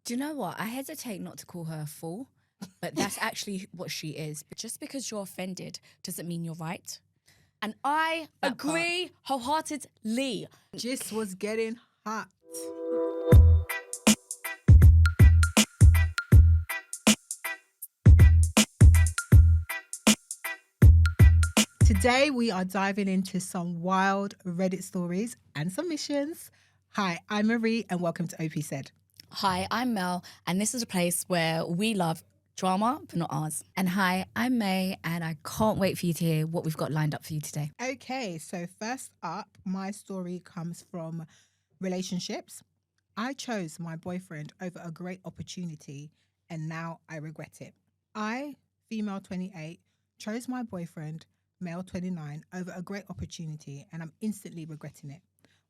Do you know what? I hesitate not to call her a fool, but that's actually what she is. But just because you're offended doesn't mean you're right. And I agree wholeheartedly. Gist was getting hot. Today, we are diving into some wild Reddit stories and submissions. Hi, I'm Marie, and welcome to OP Said. Hi, I'm Mel, and this is a place where we love drama, but not ours. And hi, I'm May, and I can't wait for you to hear what we've got lined up for you today. Okay, so first up, my story comes from relationships. I chose my boyfriend over a great opportunity, and now I regret it. I, female 28, chose my boyfriend, male 29, over a great opportunity, and I'm instantly regretting it.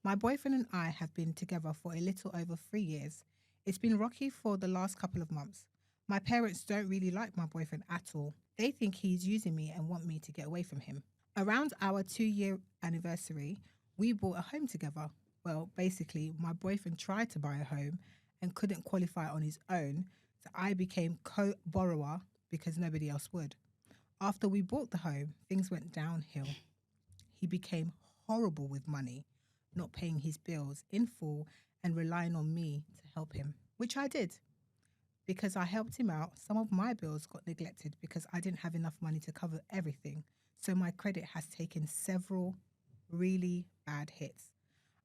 My boyfriend and I have been together for a little over 3 years. It's been rocky for the last couple of months. My parents don't really like my boyfriend at all. They think he's using me and want me to get away from him. Around our 2-year anniversary, we bought a home together. Well, basically, my boyfriend tried to buy a home and couldn't qualify on his own, so I became co-borrower because nobody else would. After we bought the home, things went downhill. He became horrible with money, not paying his bills in full and relying on me to help him, which I did. Because I helped him out, some of my bills got neglected because I didn't have enough money to cover everything. So my credit has taken several really bad hits.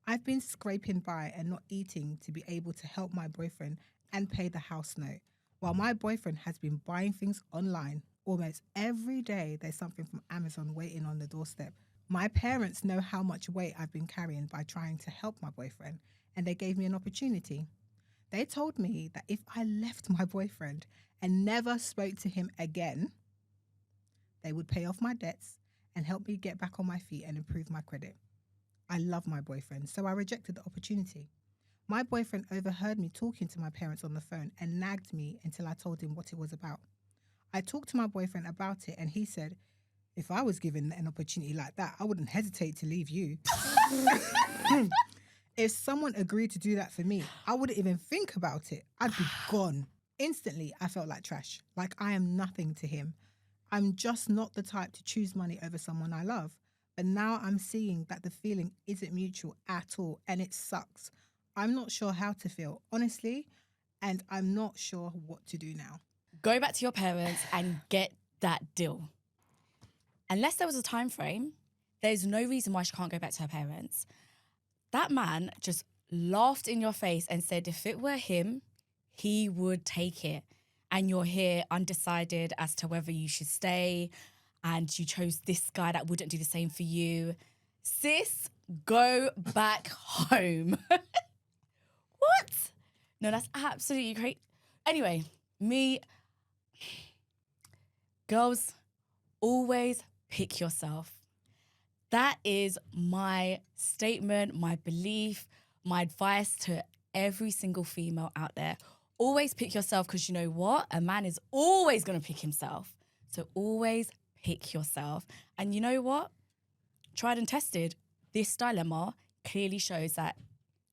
I've been scraping by and not eating to be able to help my boyfriend and pay the house note, while my boyfriend has been buying things online. Almost every day there's something from Amazon waiting on the doorstep. My parents know how much weight I've been carrying by trying to help my boyfriend, and they gave me an opportunity. They told me that if I left my boyfriend and never spoke to him again, they would pay off my debts and help me get back on my feet and improve my credit. I love my boyfriend, so I rejected the opportunity. My boyfriend overheard me talking to my parents on the phone and nagged me until I told him what it was about. I talked to my boyfriend about it and he said, if I was given an opportunity like that, I wouldn't hesitate to leave you. If someone agreed to do that for me, I wouldn't even think about it. I'd be gone. Instantly, I felt like trash, like I am nothing to him. I'm just not the type to choose money over someone I love. But now I'm seeing that the feeling isn't mutual at all, and it sucks. I'm not sure how to feel, honestly, and I'm not sure what to do now. Go back to your parents and get that deal. Unless there was a time frame, there's no reason why she can't go back to her parents. That man just laughed in your face and said if it were him, he would take it. And you're here undecided as to whether you should stay, and you chose this guy that wouldn't do the same for you. Sis, go back home. What? No, that's absolutely great. Anyway, girls, always pick yourself. That is my statement, my belief, my advice to every single female out there. Always pick yourself, because you know what? A man is always going to pick himself. So always pick yourself. And you know what? Tried and tested, this dilemma clearly shows that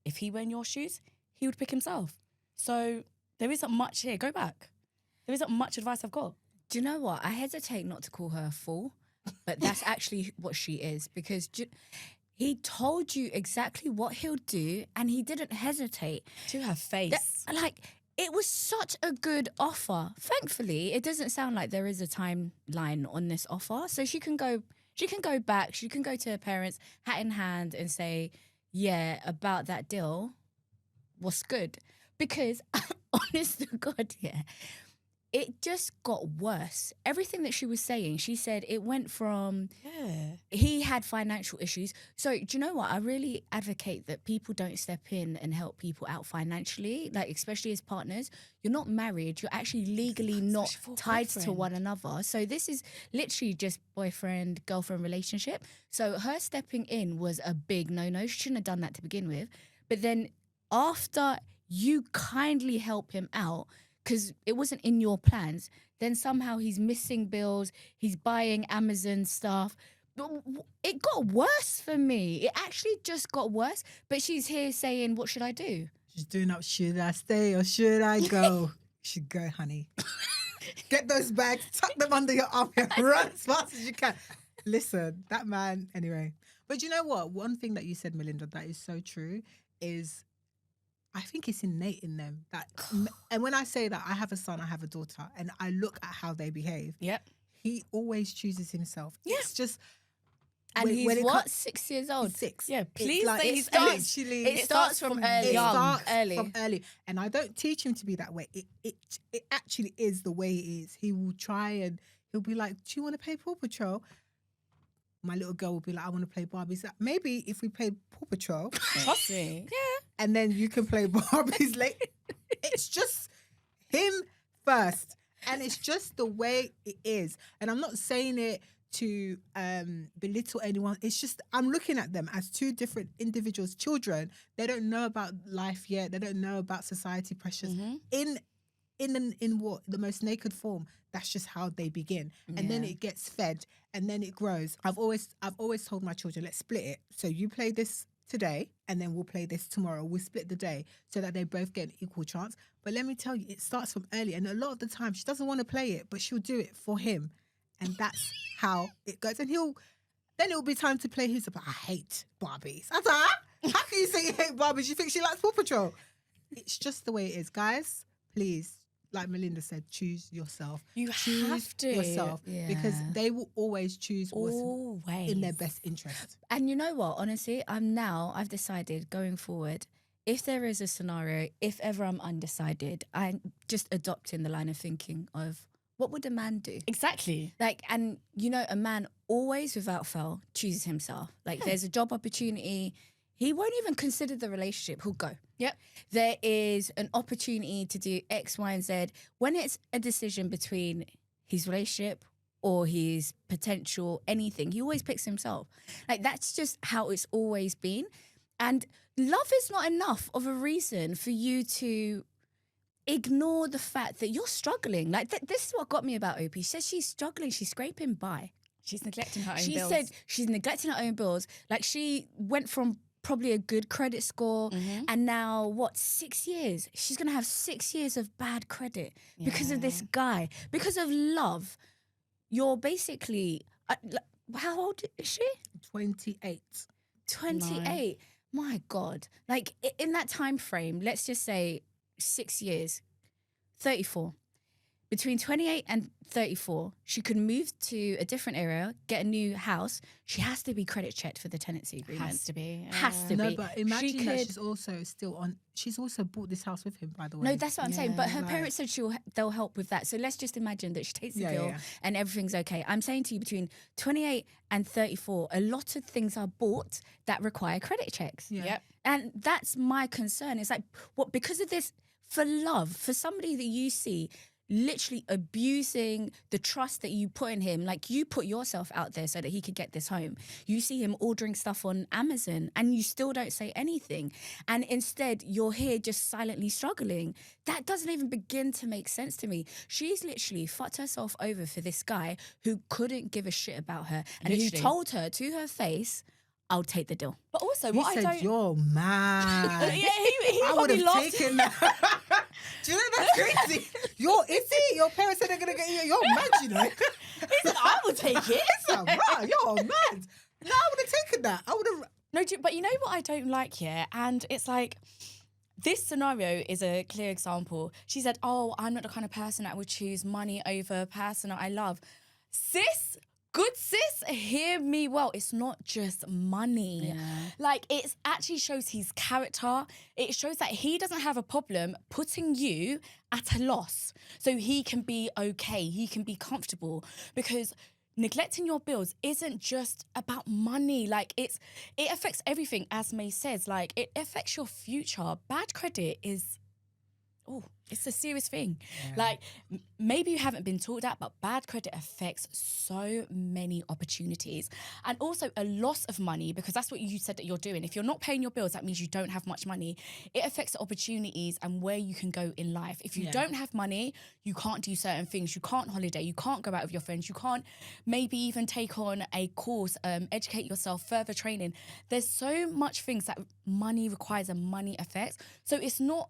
if he were in your shoes, he would pick himself. So there isn't much here. Go back. There isn't much advice I've got. Do you know what? I hesitate not to call her a fool, but that's actually what she is, because he told you exactly what he'll do and he didn't hesitate. To her face. It was such a good offer. Thankfully, it doesn't sound like there is a timeline on this offer. So she can go back, she can go to her parents, hat in hand, and say, yeah, about that deal, what's good? Because, honest to God, yeah, it just got worse. Everything that she was saying, she said it went from, he had financial issues. So do you know what? I really advocate that people don't step in and help people out financially, like especially as partners. You're not married. You're actually legally not tied to one another. So this is literally just boyfriend, girlfriend relationship. So her stepping in was a big no-no. She shouldn't have done that to begin with. But then after you kindly help him out, because it wasn't in your plans, then somehow he's missing bills, he's buying Amazon stuff. It got worse for me. It actually just got worse. But she's here saying, what should I do? She's doing up, should I stay or should I go? You should go, honey. Get those bags, tuck them under your arm and run as fast as you can. Listen, that man, anyway. But you know what? One thing that you said, Melinda, that is so true is I think it's innate in them. And when I say that, I have a son, I have a daughter, and I look at how they behave. Yep. He always chooses himself. Yeah. It's just... And he's 6 years old? He's 6. Yeah, please It's like, say it he's starts, literally- It starts from early. It Young, starts early. from early. And I don't teach him to be that way. It actually is the way it is. He will try and he'll be like, do you want to play Paw Patrol? My little girl will be like, I want to play Barbies. Maybe if we play Paw Patrol, Trust me. Yeah. and then you can play Barbies later. It's just him first. And it's just the way it is. And I'm not saying it to belittle anyone. It's just I'm looking at them as two different individuals, children. They don't know about life yet. They don't know about society pressures. In what the most naked form, that's just how they begin. And then it gets fed and then it grows. I've always told my children, let's split it. So you play this today and then we'll play this tomorrow. We'll split the day so that they both get an equal chance. But let me tell you, it starts from early. And a lot of the time she doesn't want to play it, but she'll do it for him. And that's how it goes. And then it'll be time to play his, but I hate Barbies. I was like, huh? How can you say you hate Barbies? You think she likes Paw Patrol? It's just the way it is. Guys, please, like Melinda said, choose yourself. You choose have to. yourself because they will always choose what's Always. in their best interest. And you know what? Honestly, I've decided going forward, if there is a scenario, if ever I'm undecided, I'm just adopting the line of thinking of what would a man do? Exactly. Like, and you know, a man always without fail chooses himself. Like there's a job opportunity. He won't even consider the relationship. He'll go. Yep. There is an opportunity to do X, Y, and Z. When it's a decision between his relationship or his potential anything, he always picks himself. Like that's just how it's always been. And love is not enough of a reason for you to ignore the fact that you're struggling. Like this is what got me about Opie. She says she's struggling. She's scraping by. She's neglecting her own She bills. said she's neglecting her own bills. Like she went from probably a good credit score and now 6 years? She's going to have 6 years of bad credit because of this guy. Because of love. You're basically, how old is she? 28. 28. My God. Like in that time frame, let's just say 6 years, 34. Between 28 and 34, she could move to a different area, get a new house. She has to be credit checked for the tenancy agreement. Has to be. Has to No, be. but imagine that she's also still on. She's also bought this house with him, by the way. No, that's what I'm saying. But her Like- parents said they'll help with that. So let's just imagine that she takes the deal and everything's okay. I'm saying to you, between 28 and 34, a lot of things are bought that require credit checks. Yeah. Yep. And that's my concern. It's like, what, because of this, for love, for somebody that you see literally abusing the trust that you put in him, like you put yourself out there so that he could get this home. You see him ordering stuff on Amazon and you still don't say anything. And instead you're here just silently struggling. That doesn't even begin to make sense to me. She's literally fucked herself over for this guy who couldn't give a shit about her and Literally. who told her to her face, I'll take the deal. But also, He what I said, don't. you're mad. Yeah, he I would probably have laughed. taken that. Do you know that's crazy? Your parents said they're going to get you. You're mad, you know. He said, "I will take it." It's a rah, you're mad. No, I would have taken that. I would have. No, but you know what I don't like here? And it's like, this scenario is a clear example. She said, "Oh, I'm not the kind of person that would choose money over a person that I love." Sis, good sis, hear me well. It's not just money. Like, it actually shows his character. It shows that he doesn't have a problem putting you at a loss so he can be okay, he can be comfortable. Because neglecting your bills isn't just about money. Like, it affects everything, as May says. Like, it affects your future. Bad credit is oh, it's a serious thing. Like, maybe you haven't been taught that, but bad credit affects so many opportunities. And also a loss of money, because that's what you said that you're doing. If you're not paying your bills, that means you don't have much money. It affects the opportunities and where you can go in life. If you don't have money, you can't do certain things. You can't holiday. You can't go out with your friends. You can't maybe even take on a course, educate yourself, further training. There's so much things that money requires and money affects. So it's not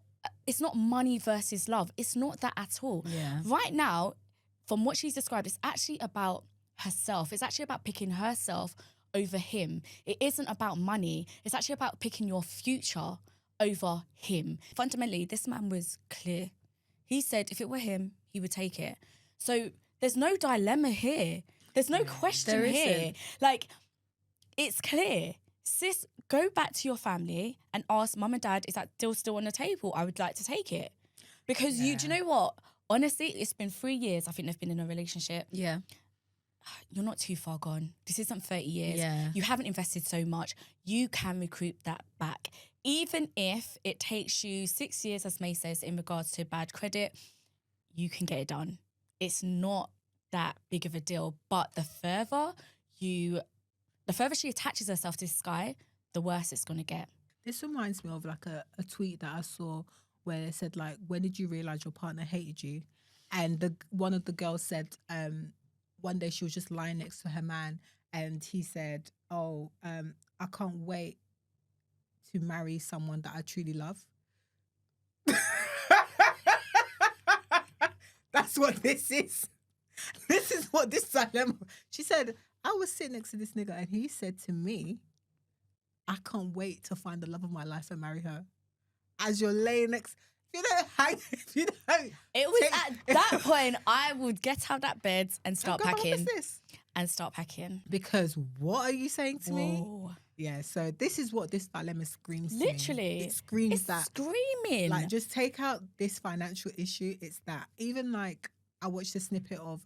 money versus love. It's not that at all. Yeah. Right now, from what she's described, it's actually about herself. It's actually about picking herself over him. It isn't about money. It's actually about picking your future over him. Fundamentally, this man was clear. He said if it were him, he would take it. So there's no dilemma here. There's no question here. isn't. Like, it's clear. Sis, go back to your family and ask mum and dad, is that deal still on the table? I would like to take it. Because do you know what? Honestly, it's been 3 years, I think they've been in a relationship. Yeah. You're not too far gone. This isn't 30 years. Yeah. You haven't invested so much. You can recoup that back. Even if it takes you 6 years, as May says, in regards to bad credit, you can get it done. It's not that big of a deal. But the further she attaches herself to this guy, the worse it's going to get. This reminds me of like a tweet that I saw where it said like, when did you realize your partner hated you? And one of the girls said one day she was just lying next to her man and he said, oh, I can't wait to marry someone that I truly love. That's what this is. This is what this dilemma. She said, I was sitting next to this nigga and he said to me, I can't wait to find the love of my life and marry her. As you're laying next, if you don't. It was at that point I would get out of that bed and start packing. And start packing. Because what are you saying to me? Whoa. Yeah, so this is what this dilemma screams to me. Literally. It screams It's that. screaming. Like, just take out this financial issue. It's that. Even like, I watched a snippet of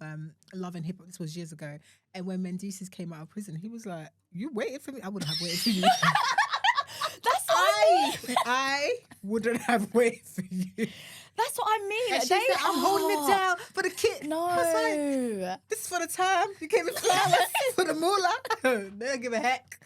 Love and Hip Hop. This was years ago. And when Mendeecees came out of prison, he was like, you waited for me? I wouldn't have waited for you. That's what I mean. I wouldn't have waited for you. That's what I mean. And she said, I'm holding it down for the kid. No. I was like, this is for the time. You gave me flowers for the moolah. They don't give a heck.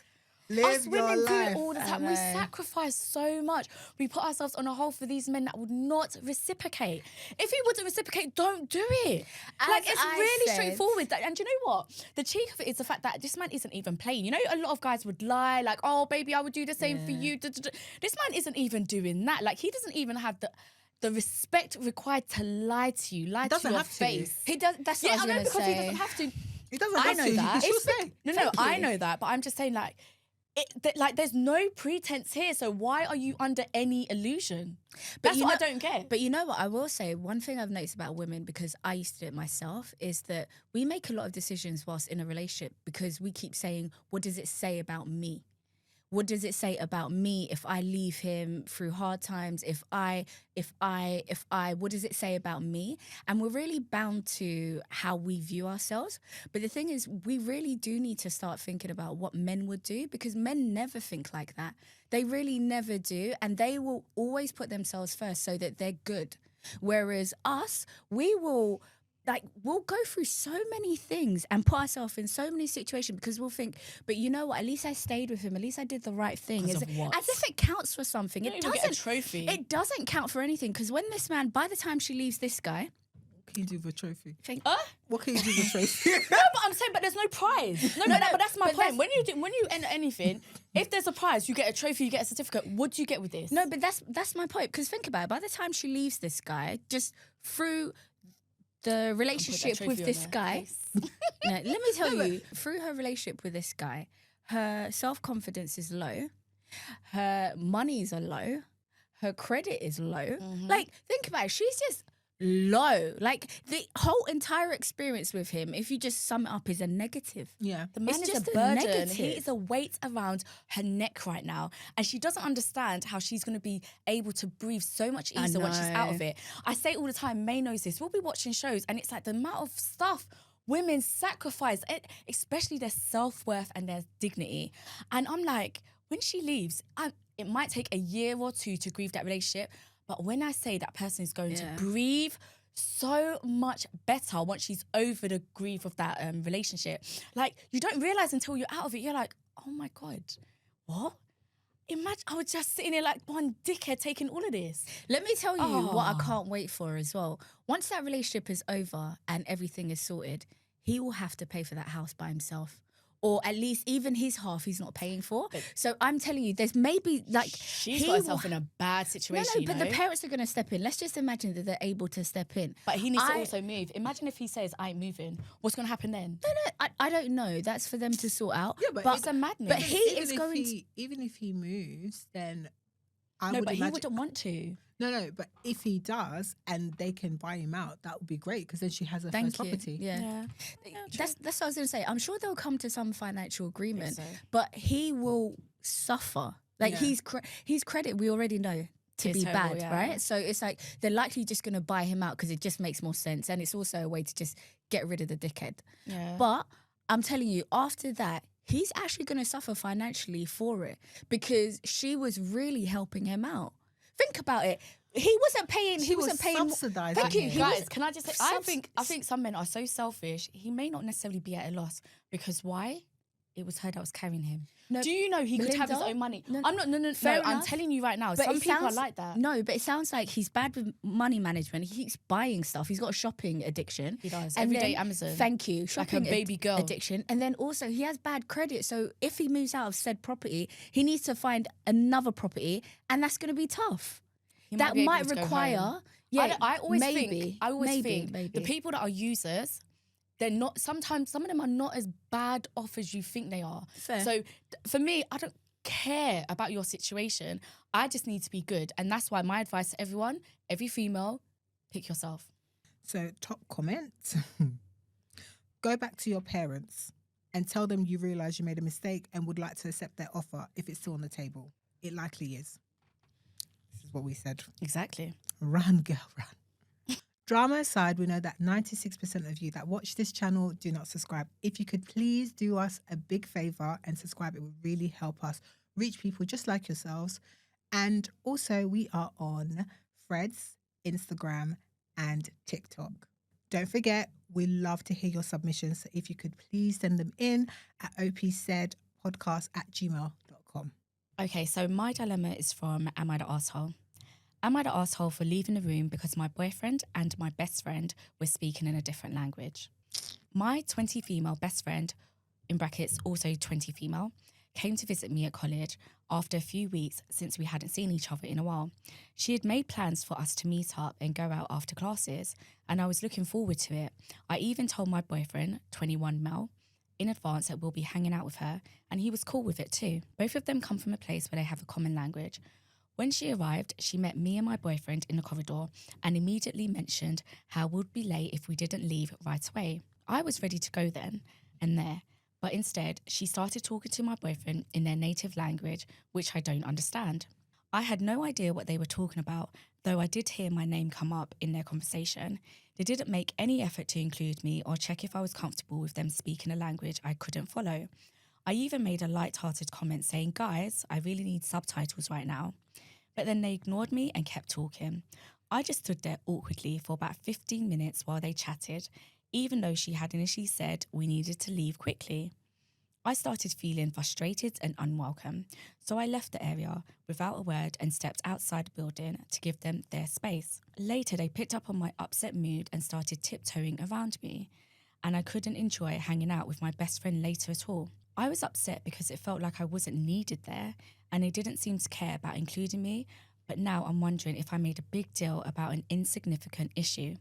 Live Us your women do life. it all the time. We sacrifice so much. We put ourselves on a hold for these men that would not reciprocate. If he wouldn't reciprocate, don't do it. Like, it's really straightforward. And you know what? The cheek of it is the fact that this man isn't even playing. You know, a lot of guys would lie, like, oh, baby, I would do the same for you. This man isn't even doing that. Like, he doesn't even have the respect required to lie to you, lie to your face. He does. That's what I was going to because say. he doesn't have to. He doesn't I have know to. that. She'll say. No, I know that, but I'm just saying, like, there's no pretense here. So why are you under any illusion? That's what I don't get. But you know what I will say? One thing I've noticed about women, because I used to do it myself, is that we make a lot of decisions whilst in a relationship because we keep saying, what does it say about me? What does it say about me if I leave him through hard times? If I, what does it say about me? And we're really bound to how we view ourselves. But the thing is, we really do need to start thinking about what men would do, because men never think like that. They really never do. And they will always put themselves first so that they're good. Whereas us, we'll go through so many things and put ourselves in so many situations because we'll think, but you know what, at least I stayed with him, at least I did the right thing. Because of what? As if it counts for something. You It don't even doesn't. get a trophy. It doesn't count for anything, because when this man, by the time she leaves this guy, What can you do with a trophy? think, What can you do with a trophy? No, but I'm saying, but there's no prize. No, but that's my point. When you enter anything, if there's a prize, you get a trophy, you get a certificate. What do you get with this? no, but that's my point. Because think about it, by the time she leaves this guy, just through the relationship trophy with on this her guy, face. no, let me tell you, through her relationship with this guy, her self-confidence is low, her monies are low, her credit is low. Like, think about it, she's just low. Like, the whole entire experience with him, if you just sum it up, is a negative. Yeah. The man It's is a just a burden. negative. He is a weight around her neck right now. And she doesn't understand how she's going to be able to breathe so much easier once she's out of know. it. I say all the time, May knows this. We'll be watching shows and it's like the amount of stuff women sacrifice, especially their self-worth and their dignity. And I'm like, when she leaves, it might take a year or two to grieve that relationship. But when I say that person is going Yeah. to breathe so much better once she's over the grief of that relationship, like you don't realize until you're out of it. You're like, oh my God, what? Imagine I was just sitting there like one dickhead taking all of this. Let me tell you what I Oh. can't wait for as well. Once that relationship is over and everything is sorted, he will have to pay for that house by himself. Or at least even his half he's not paying for. So I'm telling you, there's maybe like She's he got herself will- in a bad No, situation. but you the know? parents are going to step in. Let's just imagine that they're able to step in. But he needs to also move. Imagine if he says, I ain't moving. What's going to happen then? I don't know. That's for them to sort out. Yeah, but It's a madness. But he even is if going even if he moves, then I no, would but imagine. he wouldn't want to. No, but if he does and they can buy him out, that would be great because then she has her Thank first you. property. Yeah. That's what I was going to say. I'm sure they'll come to some financial agreement, so. but he will suffer. Like Yeah. his credit, we already know to It's be terrible, bad, yeah. right? So it's like they're likely just going to buy him out because it just makes more sense, and it's also a way to just get rid of the dickhead. Yeah. But I'm telling you, after that, he's actually going to suffer financially for it because she was really helping him out. Think about it. He wasn't paying. She He was wasn't paying. subsidising Thank you. him. He Guys, was- can I just say, I think some men are so selfish. He may not necessarily be at a loss because why? It was her that was carrying him. No, Do you know he could have his Melinda? own money? No, I'm not. No. fair I'm enough. telling you right now. But Some it people are sounds- like that. No, but it sounds like he's bad with money management. He keeps buying stuff. He's got a shopping addiction. He does. And Everyday then- Amazon. Thank you. Shopping baby girl. addiction. And then also he has bad credit. So if he moves out of said property, he needs to find another property, and that's going to be tough. He That be able might to go require. home. Yeah, I always maybe, think. I always maybe, think maybe. the people that are users, they're not. Sometimes some of them are not as bad off as you think they are. Fair. So for me, I don't care about your situation. I just need to be good, and that's why my advice to everyone, every female, pick yourself. So, top comment: go back to your parents and tell them you realise you made a mistake and would like to accept their offer if it's still on the table. It likely is. This is what we said. Exactly. Run, girl, run. Drama aside, we know that 96% of you that watch this channel do not subscribe. If you could please do us a big favour and subscribe, it would really help us reach people just like yourselves. And also, we are on Threads, Instagram, and TikTok. Don't forget, we love to hear your submissions. So if you could please send them in at opsaidpodcast@gmail.com. Okay, so my dilemma is from Am I the Arsehole? Am I the arsehole for leaving the room because my boyfriend and my best friend were speaking in a different language? My 20 female best friend, in brackets also 20 female, came to visit me at college after a few weeks since we hadn't seen each other in a while. She had made plans for us to meet up and go out after classes, and I was looking forward to it. I even told my boyfriend, 21 male, in advance that we'll be hanging out with her, and he was cool with it too. Both of them come from a place where they have a common language. When she arrived, she met me and my boyfriend in the corridor and immediately mentioned how we'd be late if we didn't leave right away. I was ready to go then and there, but instead she started talking to my boyfriend in their native language, which I don't understand. I had no idea what they were talking about, though I did hear my name come up in their conversation. They didn't make any effort to include me or check if I was comfortable with them speaking a language I couldn't follow. I even made a light-hearted comment saying, guys, I really need subtitles right now. But then they ignored me and kept talking. I just stood there awkwardly for about 15 minutes while they chatted, even though she had initially said we needed to leave quickly. I started feeling frustrated and unwelcome, so I left the area without a word and stepped outside the building to give them their space. Later, they picked up on my upset mood and started tiptoeing around me, and I couldn't enjoy hanging out with my best friend later at all. I was upset because it felt like I wasn't needed there, and they didn't seem to care about including me, but now I'm wondering if I made a big deal about an insignificant issue.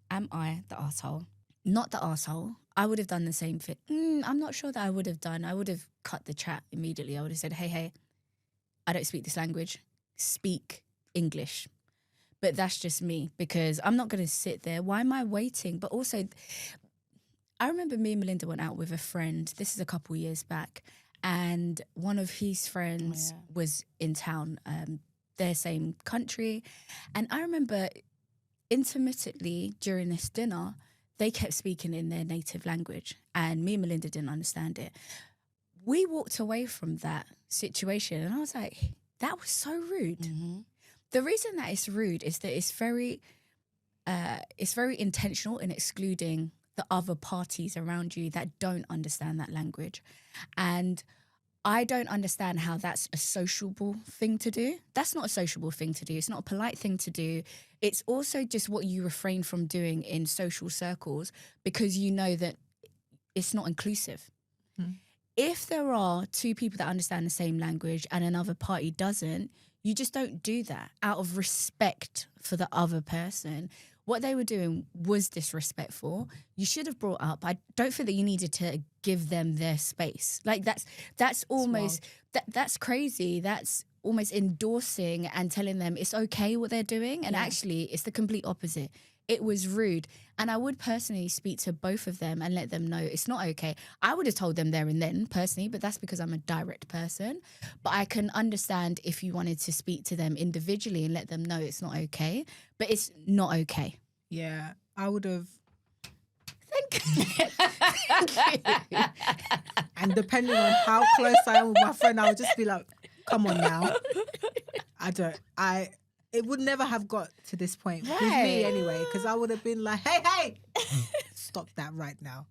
Am I the arsehole? Not the arsehole. I would have done the same thing. I'm not sure that I would have done. I would have cut the chat immediately. I would have said, hey, I don't speak this language. Speak English. But that's just me because I'm not going to sit there. Why am I waiting? But also, I remember me and Melinda went out with a friend. This is a couple years back. And one of his friends was in town, their same country. And I remember intermittently during this dinner, they kept speaking in their native language and me and Melinda didn't understand it. We walked away from that situation and I was like, that was so rude. Mm-hmm. The reason that it's rude is that it's very intentional in excluding the other parties around you that don't understand that language. And I don't understand how that's a sociable thing to do. That's not a sociable thing to do. It's not a polite thing to do. It's also just what you refrain from doing in social circles because you know that it's not inclusive. If there are two people that understand the same language and another party doesn't, you just don't do that out of respect for the other person. What they were doing was disrespectful. You should have brought up. I don't feel that you needed to give them their space. Like that's almost that's crazy. That's almost endorsing and telling them it's okay what they're doing. And actually, it's the complete opposite. It was rude. And I would personally speak to both of them and let them know it's not okay. I would have told them there and then personally, but that's because I'm a direct person. But I can understand if you wanted to speak to them individually and let them know it's not okay. But it's not okay. Yeah, I would have. Thank you. And depending on how close I am with my friend, I would just be like, come on now. It would never have got to this point with me anyway, because I would have been like, hey, stop that right now.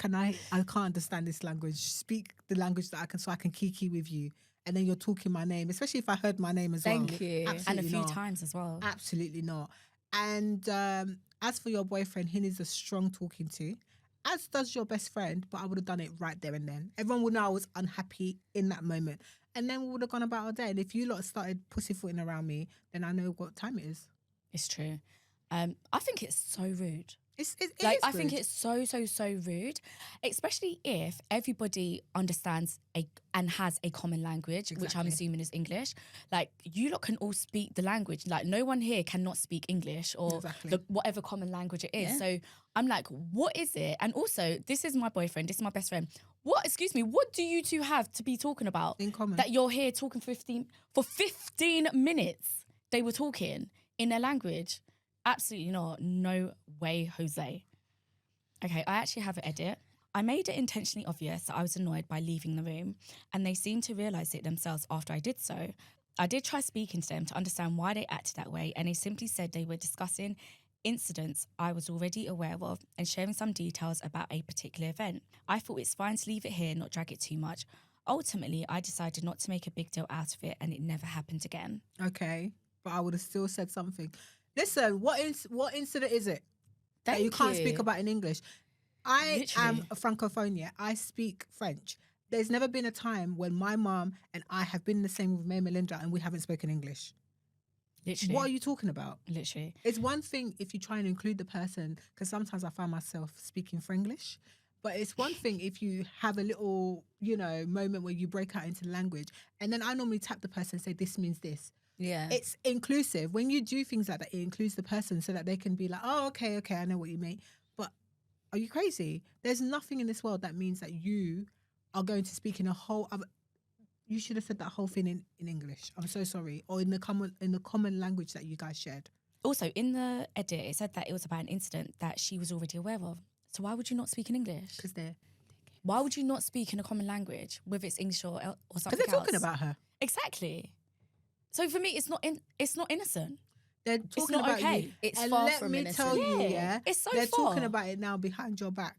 I can't understand this language. Speak the language that I can so I can kiki with you. And then you're talking my name, especially if I heard my name as well. Thank you. Absolutely And a few not. times as well. Absolutely not. And as for your boyfriend, he needs a strong talking to, as does your best friend, but I would have done it right there and then. Everyone would know I was unhappy in that moment. And then we would have gone about our day. And if you lot started pussyfooting around me, then I know what time it is. It's true. I think it's so rude. It I is think rude. it's so rude, especially if everybody understands and has a common language, which I'm Exactly. assuming is English. Like, you lot can all speak the language. Like, no one here cannot speak English or Exactly. whatever common language it is. Yeah. So I'm like, what is it? And also, this is my boyfriend. This is my best friend. What do you two have to be talking about? In common. That you're here talking for 15 minutes. They were talking in their language. Absolutely not. No way, Jose. Okay, I actually have an edit. I made it intentionally obvious that I was annoyed by leaving the room, and they seemed to realise it themselves after I did so. I did try speaking to them to understand why they acted that way, and they simply said they were discussing incidents I was already aware of and sharing some details about a particular event. I thought it's fine to leave it here, not drag it too much. Ultimately, I decided not to make a big deal out of it, and it never happened again. Okay, but I would have still said something. Listen, what incident is it that Thank you can't you. speak about in English? I am Literally. a francophone, yeah. I speak French. There's never been a time when my mum and I have been in the same with May Melinda and we haven't spoken English. Literally. What are you talking about? Literally. It's one thing if you try and include the person, because sometimes I find myself speaking Franglish, but it's one thing if you have a little, moment where you break out into the language, and then I normally tap the person and say, this means this. Yeah. It's inclusive. When you do things like that, it includes the person so that they can be like, oh, okay, I know what you mean. But are you crazy? There's nothing in this world that means that you are going to speak in a whole other... You should have said that whole thing in English. I'm so sorry. Or in the common language that you guys shared. Also, in the edit, it said that it was about an incident that she was already aware of. So why would you not speak in English? Because they're Why would you not speak in a common language, whether it's English or something else? talking about her. Exactly. So for me, it's not innocent. They're talking not about okay. you. It's and far let from me innocent. tell you, Yeah, yeah, it's so they're far. talking about it now behind your back.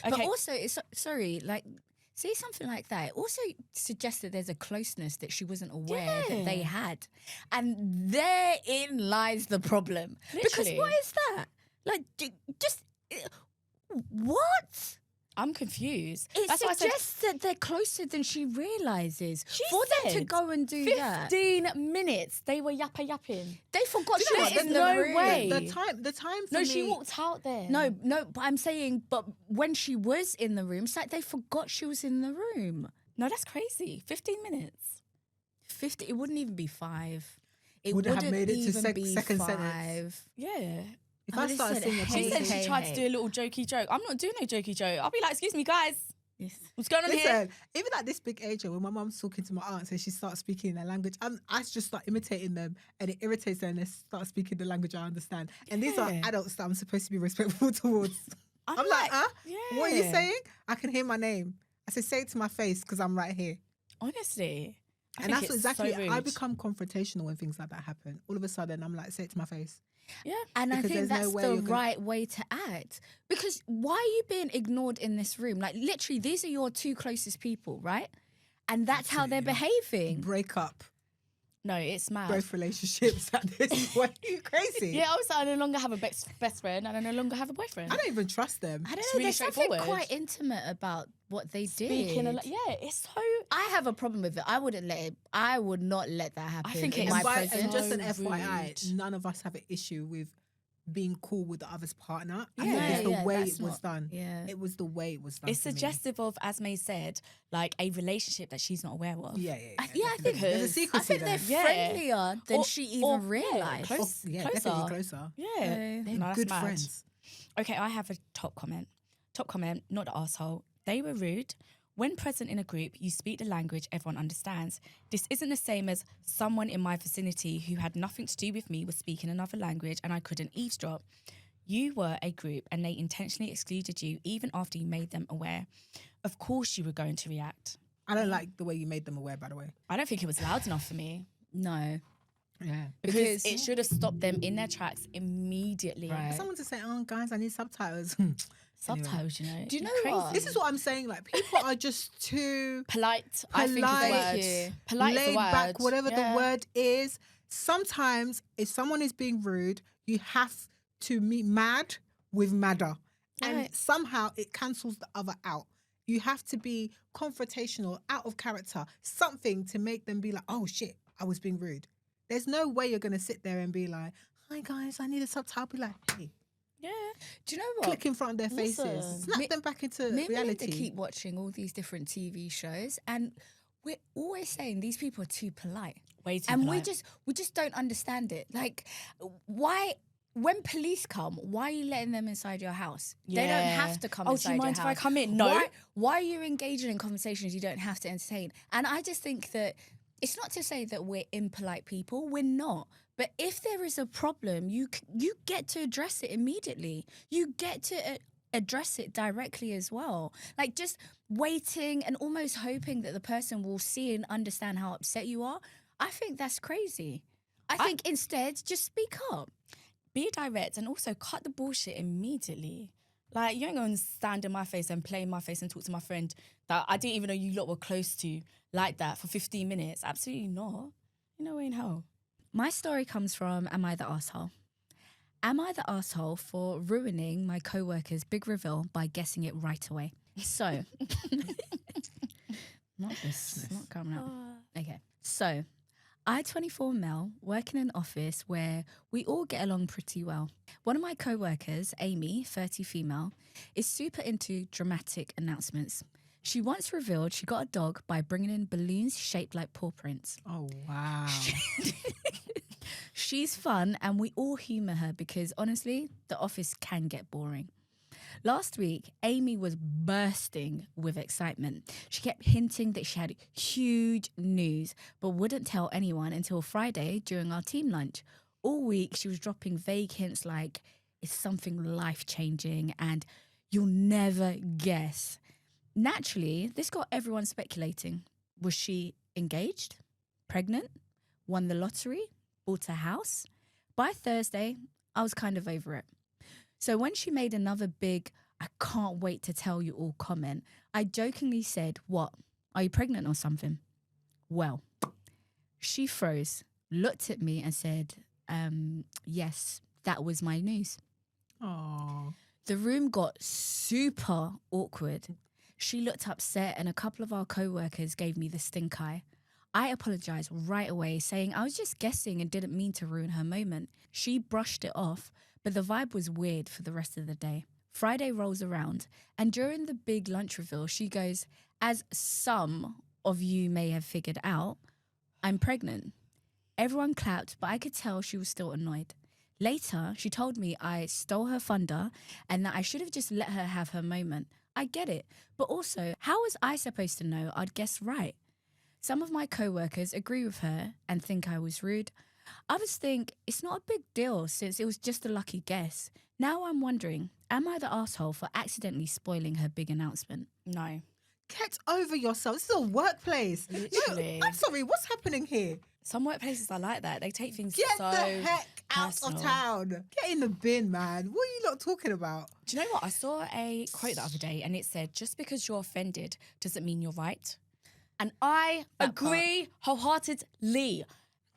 But Okay. also, it's sorry, like, say something like that. It also suggests that there's a closeness that she wasn't aware that they Yeah. had. And therein lies the problem. Because Literally. what is that? Like, just, what? I'm confused. It That's why I said suggests that they're closer than she realises. She For them to said go and do that, 15 minutes. They were yapping. they forgot Do she you know was what? in There's the no room. way. The time for No, me... she walked out there. No, but I'm saying, but when she was in the room, it's like they forgot she was in the room. No, that's crazy. 15 minutes. 50, it wouldn't even be 5. It Would have wouldn't made it to even be second 5. sentence. Yeah. If I I would've started said, saying a hey, She conversation... said she tried to do a little jokey joke. I'm not doing no jokey joke. I'll be like, excuse me, guys. Yes. What's going on here? Listen, even at this big age, when my mum's talking to my aunt and she starts speaking in their language, I just start imitating them and it irritates them and they start speaking the language I understand. And these are Yeah. adults that I'm supposed to be respectful towards. I'm like, what are you yeah. saying? I can hear my name. I said, say it to my face because I'm right here. Honestly. And think that's it's exactly, so I rude. become confrontational when things like that happen. All of a sudden, I'm like, say it to my face. Yeah. And I Because think there's no that's way the you're gonna- right way to act. Because why are you being ignored in this room? Like, literally, these are your two closest people, right? And that's how they're Absolutely behaving. Break up No, it's mad. both relationships at this point. You crazy. Yeah, I was like, I no longer have a best friend and I no longer have a boyfriend. I don't even trust them. I don't It's know. really There's something straightforward. quite intimate about what they Speaking did. yeah, it's so. I have a problem with it. I wouldn't let it. I would not let that happen. think in it's my And, presence. and just an So FYI, rude. none of us have an issue with being cool with the other's partner. I Yeah, think it's the yeah, way that's it was not- done. yeah. It was the way it was done. It's for me. suggestive of, as May said, like a relationship that she's not aware of. Yeah, I definitely. think there's a because- secrecy I think there. they're Yeah. friendlier than Or- she even or- yeah, realized. close- Yeah, closer. definitely closer. Yeah. So- They're No, that's good mad. friends. Okay, I have a top comment. Top comment, not the asshole. They were rude. When present in a group, you speak the language everyone understands. This isn't the same as someone in my vicinity who had nothing to do with me was speaking another language and I couldn't eavesdrop. You were a group and they intentionally excluded you even after you made them aware. Of course you were going to react. I don't like the way you made them aware, by the way. I don't think it was loud enough for me. No. Yeah. Because it should have stopped them in their tracks immediately. Right. Someone to say, oh, guys, I need subtitles. Subtitles, you know. Do you know Crazy. what? This is what I'm saying. Like, people are just too Polite, I think is the Polite. word. Thank you. Polite is laid the word. back, whatever Yeah. the word is. Sometimes, if someone is being rude, you have to meet mad with madder. And Right. somehow it cancels the other out. You have to be confrontational, out of character, something to make them be like, oh shit, I was being rude. There's no way you're going to sit there and be like, hi guys, I need a subtitle. Be like, hey, Yeah. Do you know what? click in front of their faces. Listen. Snap Me- them back into Me and Melinda reality. keep watching all these different TV shows, and we're always saying these people are too polite, Way too and polite. we just don't understand it. Like, why? When police come, why are you letting them inside your house? They don't Yeah. have to come Oh, do inside you mind your if I house. come in? No. Why are you engaging in conversations you don't have to entertain? And I just think that it's not to say that we're impolite people. We're not. But if there is a problem, you get to address it immediately. You get to address it directly as well. Like, just waiting and almost hoping that the person will see and understand how upset you are. I think that's crazy. I think instead, just speak up. Be direct and also cut the bullshit immediately. Like, you ain't going to stand in my face and play in my face and talk to my friend that I didn't even know you lot were close to like that for 15 minutes. Absolutely not. You know, way in hell. My story comes from Am I the Arsehole? Am I the arsehole for ruining my co-worker's big reveal by guessing it right away? So, not this, not coming out. Okay, so I, 24 male, work in an office where we all get along pretty well. One of my co-workers, Amy, 30 female, is super into dramatic announcements. She once revealed she got a dog by bringing in balloons shaped like paw prints. Oh, wow. She's fun and we all humour her because honestly, the office can get boring. Last week, Amy was bursting with excitement. She kept hinting that she had huge news, but wouldn't tell anyone until Friday during our team lunch. All week, she was dropping vague hints like, it's something life-changing and you'll never guess. Naturally, this got everyone speculating. Was she engaged? Pregnant? Won the lottery? Bought a house? By Thursday, I was kind of over it. So when she made another big, I can't wait to tell you all comment, I jokingly said, what? Are you pregnant or something? Well, she froze, looked at me and said, yes, that was my news. Oh. The room got super awkward. She looked upset and a couple of our co-workers gave me the stink eye. I apologized right away, saying I was just guessing and didn't mean to ruin her moment. She brushed it off, but the vibe was weird for the rest of the day. Friday rolls around, and during the big lunch reveal, she goes, as some of you may have figured out, I'm pregnant. Everyone clapped, but I could tell she was still annoyed. Later, she told me I stole her thunder and that I should have just let her have her moment. I get it, but also, how was I supposed to know I'd guessed right? Some of my co-workers agree with her and think I was rude. Others think it's not a big deal since it was just a lucky guess. Now I'm wondering, am I the asshole for accidentally spoiling her big announcement? No. Get over yourself. This is a workplace. Literally. No, I'm sorry. What's happening here? Some workplaces are like that. They take things Get so the heck out personal. of town. Get in the bin, man. What are you lot talking about? Do you know what? I saw a quote the other day and it said, just because you're offended doesn't mean you're right. And I agree wholeheartedly.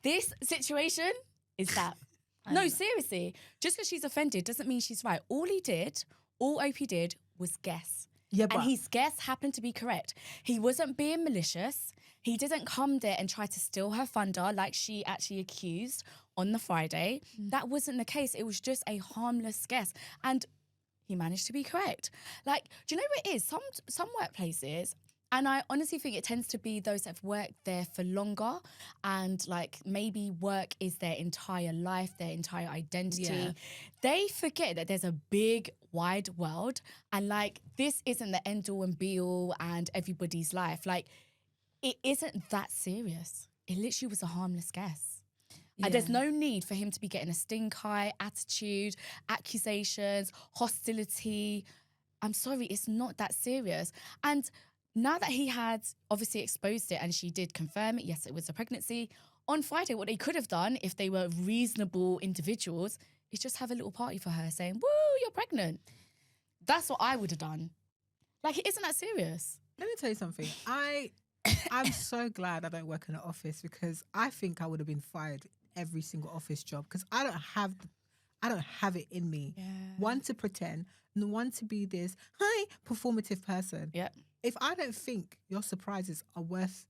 This situation is that. No, seriously. Just because she's offended doesn't mean she's right. All OP did was guess. Yeah, but and his guess happened to be correct. He wasn't being malicious. He didn't come there and try to steal her thunder like she actually accused on the Friday. That wasn't the case. It was just a harmless guess. And he managed to be correct. Like, do you know what it is? Some workplaces, and I honestly think it tends to be those that have worked there for longer and like maybe work is their entire life, their entire identity. Yeah. They forget that there's a big, wide world and like this isn't the end all and be all and everybody's life. Like, it isn't that serious. It literally was a harmless guess. And there's no need for him to be getting a stink eye, attitude, accusations, hostility. I'm sorry, it's not that serious. And now that he had obviously exposed it and she did confirm it, yes, it was a pregnancy, on Friday, what they could have done if they were reasonable individuals is just have a little party for her saying, woo, you're pregnant. That's what I would have done. Like, it isn't that serious. let me tell you something. I'm so glad I don't work in an office because I think I would have been fired every single office job because I don't have it in me. Yeah. One, to pretend, and one, to be this performative person. Yeah. If I don't think your surprises are worth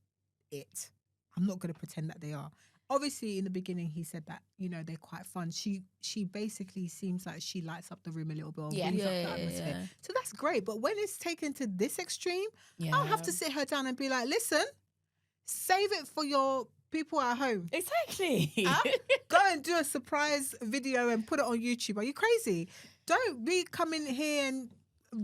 it, I'm not going to pretend that they are. Obviously, in the beginning, he said that, they're quite fun. She basically seems like she lights up the room a little bit, or brings up the atmosphere. Yeah. So that's great. But when it's taken to this extreme, Yeah. I'll have to sit her down and be like, listen, save it for your people at home. Exactly. Go and do a surprise video and put it on YouTube. Are you crazy? Don't be coming here and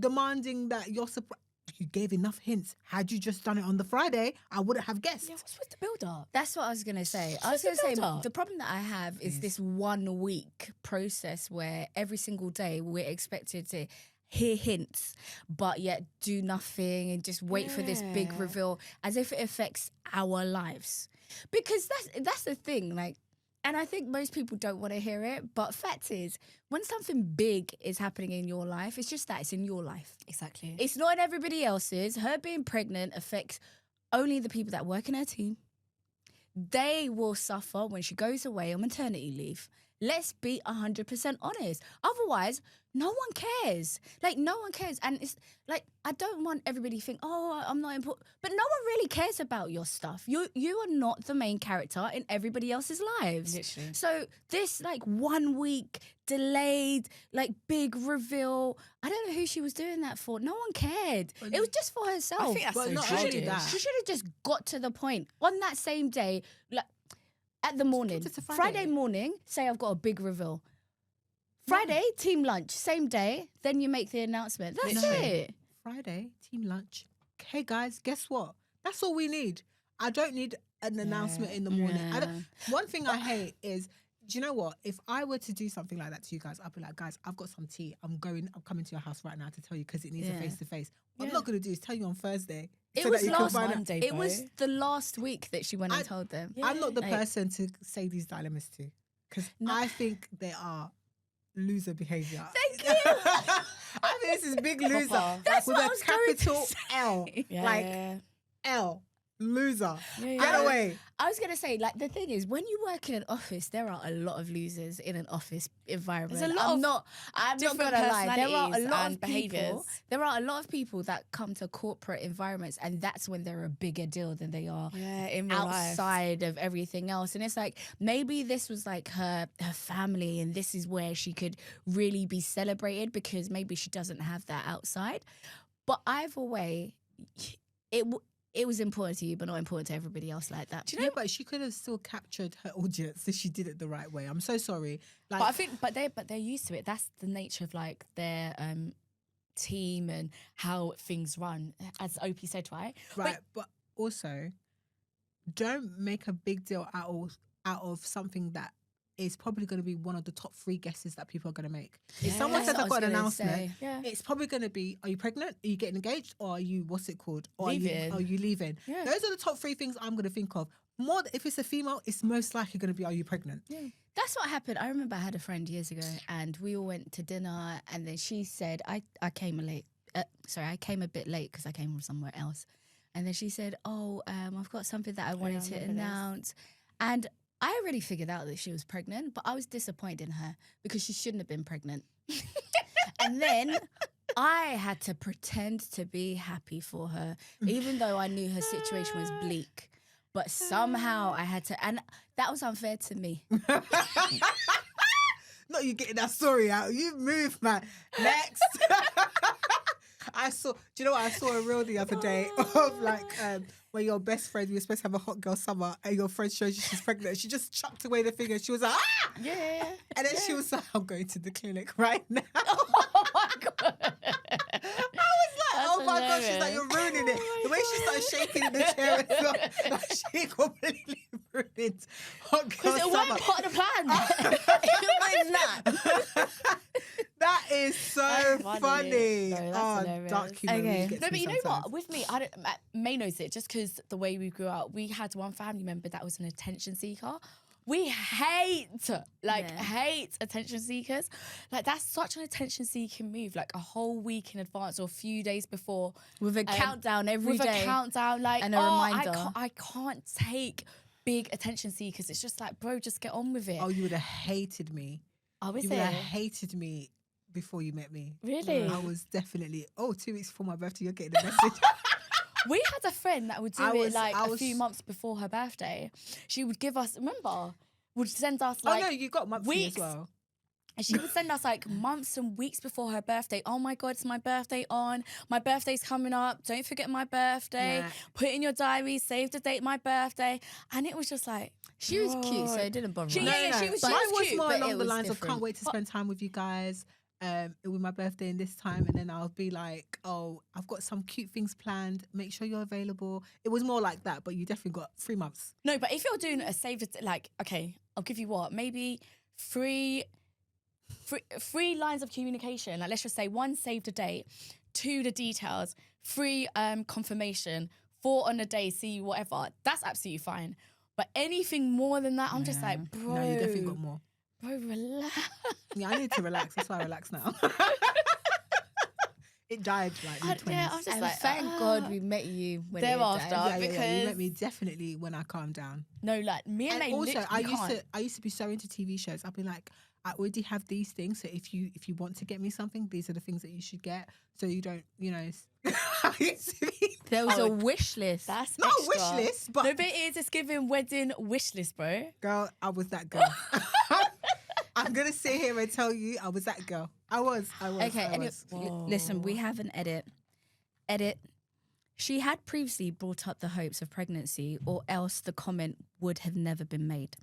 demanding that you're surprised. You gave enough hints. Had you just done it on the Friday, I wouldn't have guessed. Yeah, what's with the build-up? That's what I was going to say. I was What's going the to say build-up? the problem that I have is this 1 week process where every single day we're expected to hear hints, but yet do nothing and just wait for this big Yeah. reveal as if it affects our lives. Because that's the thing, like, and I think most people don't want to hear it, but fact is, when something big is happening in your life, it's just that it's in your life. Exactly. It's not in everybody else's. Her being pregnant affects only the people that work in her team. They will suffer when she goes away on maternity leave. Let's be 100% honest. Otherwise, no one cares. Like, no one cares. And it's like, I don't want everybody to think, oh, I'm not important. But no one really cares about your stuff. You are not the main character in everybody else's lives. Literally. So this, 1 week delayed, big reveal, I don't know who she was doing that for. No one cared. It was just for herself. I think that's But so not childish. only that. She should have just got to the point on that same day, at the morning. it to Friday. Friday. Morning, say I've got a big reveal. Friday, team lunch, same day, then you make the announcement. That's Literally. it. Friday, team lunch. Hey guys, guess what? That's all we need. I don't need an announcement in the morning. One thing I hate is, do you know what? If I were to do something like that to you guys, I'd be like, guys, I've got some tea. I'm coming to your house right now to tell you because it needs a Yeah. face-to-face. What I'm not going to do is tell you on Thursday. It so was that you can last find out. Monday, It was bro. the last week that she went and told them. Yeah. I'm not the Like- person to say these dilemmas to because I think they are loser behaviour. Thank you. I think this is big loser. Proper. That's with what I a was going to capital say. L. Yeah, Like yeah. L. Loser. Yeah, Get yeah. away. I was gonna say, the thing is, when you work in an office, there are a lot of losers in an office environment. There's a lot of I'm not different gonna lie. There are a personalities lot and of people. behaviours. There are a lot of people that come to corporate environments, and that's when they're a bigger deal than they are Yeah, in real life. outside of everything else. And it's like, maybe this was her family, and this is where she could really be celebrated because maybe she doesn't have that outside. But either way, it was important to you, but not important to everybody else like that. Do you know, but she could have still captured her audience if she did it the right way. I'm so sorry. Like, But I think, but they're used to it. That's the nature of their team and how things run, as OP said, right? right, but also, don't make a big deal out of something that is probably going to be one of the top 3 guesses that people are going to make. If someone says I've got an announcement, it's probably going to be, are you pregnant? Are you getting engaged? Or are you, what's it called? Or are you leaving? Yeah. Those are the top 3 things I'm going to think of. More, if it's a female, it's most likely going to be, are you pregnant? Yeah. That's what happened. I remember I had a friend years ago and we all went to dinner and then she said, I came late. I came a bit late because I came from somewhere else. And then she said, I've got something that I wanted to announce. And I already figured out that she was pregnant, but I was disappointed in her because she shouldn't have been pregnant. And then I had to pretend to be happy for her, even though I knew her situation was bleak. But somehow I had to, and that was unfair to me. Not you getting that story out. You move, man. Next. Do you know what? I saw a reel the other day of like where your best friend, you were supposed to have a hot girl summer and your friend shows you she's pregnant. She just chucked away the finger. She was like, ah! Yeah. And then she was like, I'm going to the clinic right now. Oh my God. Oh my God, she's like, you're ruining it. The way she started shaking in the chair as well, like she completely ruined hot girl Because it summer. wasn't part of the plan. It was not. That is so That's funny. No, that's Oh, hilarious. dark humor Okay. really gets No, me but you know sometimes. what? With me, May knows it just because the way we grew up. We had one family member that was an attention seeker. We hate attention seekers. Like, that's such an attention seeking move. Like, a whole week in advance or a few days before. With a countdown every with day. a countdown. Like, and a reminder. I can't take big attention seekers. It's just like, bro, just get on with it. Oh, you would have hated me. Oh, is You it? would have hated me before you met me. Really? I was definitely, 2 weeks before my birthday, you're getting the message. We had a friend that would do I it was- like I a was- few months before her birthday. She would give us, remember, would send us Oh like no, you got monthly weeks. as well. And she would send us like months and weeks before her birthday. Oh my God, it's my birthday on. My birthday's coming up. Don't forget my birthday. Yeah. Put it in your diary. Save the date, my birthday. And it was just like, She was cute, so bro. it didn't bother She- me. yeah, she was Mine was cute, more but along it the was lines of different. can't wait to spend time with you guys. With my birthday in this time, and then I'll be like, oh, I've got some cute things planned. Make sure you're available. It was more like that, but you definitely got 3 months. no, but if you're doing a save the like, okay, I'll give you what, maybe three lines of communication. Like, let's just say 1, save the date, 2, the details, 3, confirmation, 4, on the day, see you, whatever. That's absolutely fine. But anything more than that, I'm just like, bro. No, you definitely got more. Bro, relax. Yeah, I need to relax. That's why I relax now. It died like mid-20s. Yeah, I'm just And like, thank God we met you when it had Thereafter. died. You because- met me definitely when I calmed down. No, like, me and And May also, literally I used to be so into TV shows. I'd be like, I already have these things. So if you want to get me something, these are the things that you should get. So you don't, I used to be- There was a wish list. That's not a extra. wish list, but No, but it is. It's giving wedding wish list, bro. girl, I was that girl. I'm gonna sit here and tell you, I was that girl. I was. Okay, I anyway, was. listen, we have an edit. She had previously brought up the hopes of pregnancy, or else the comment would have never been made.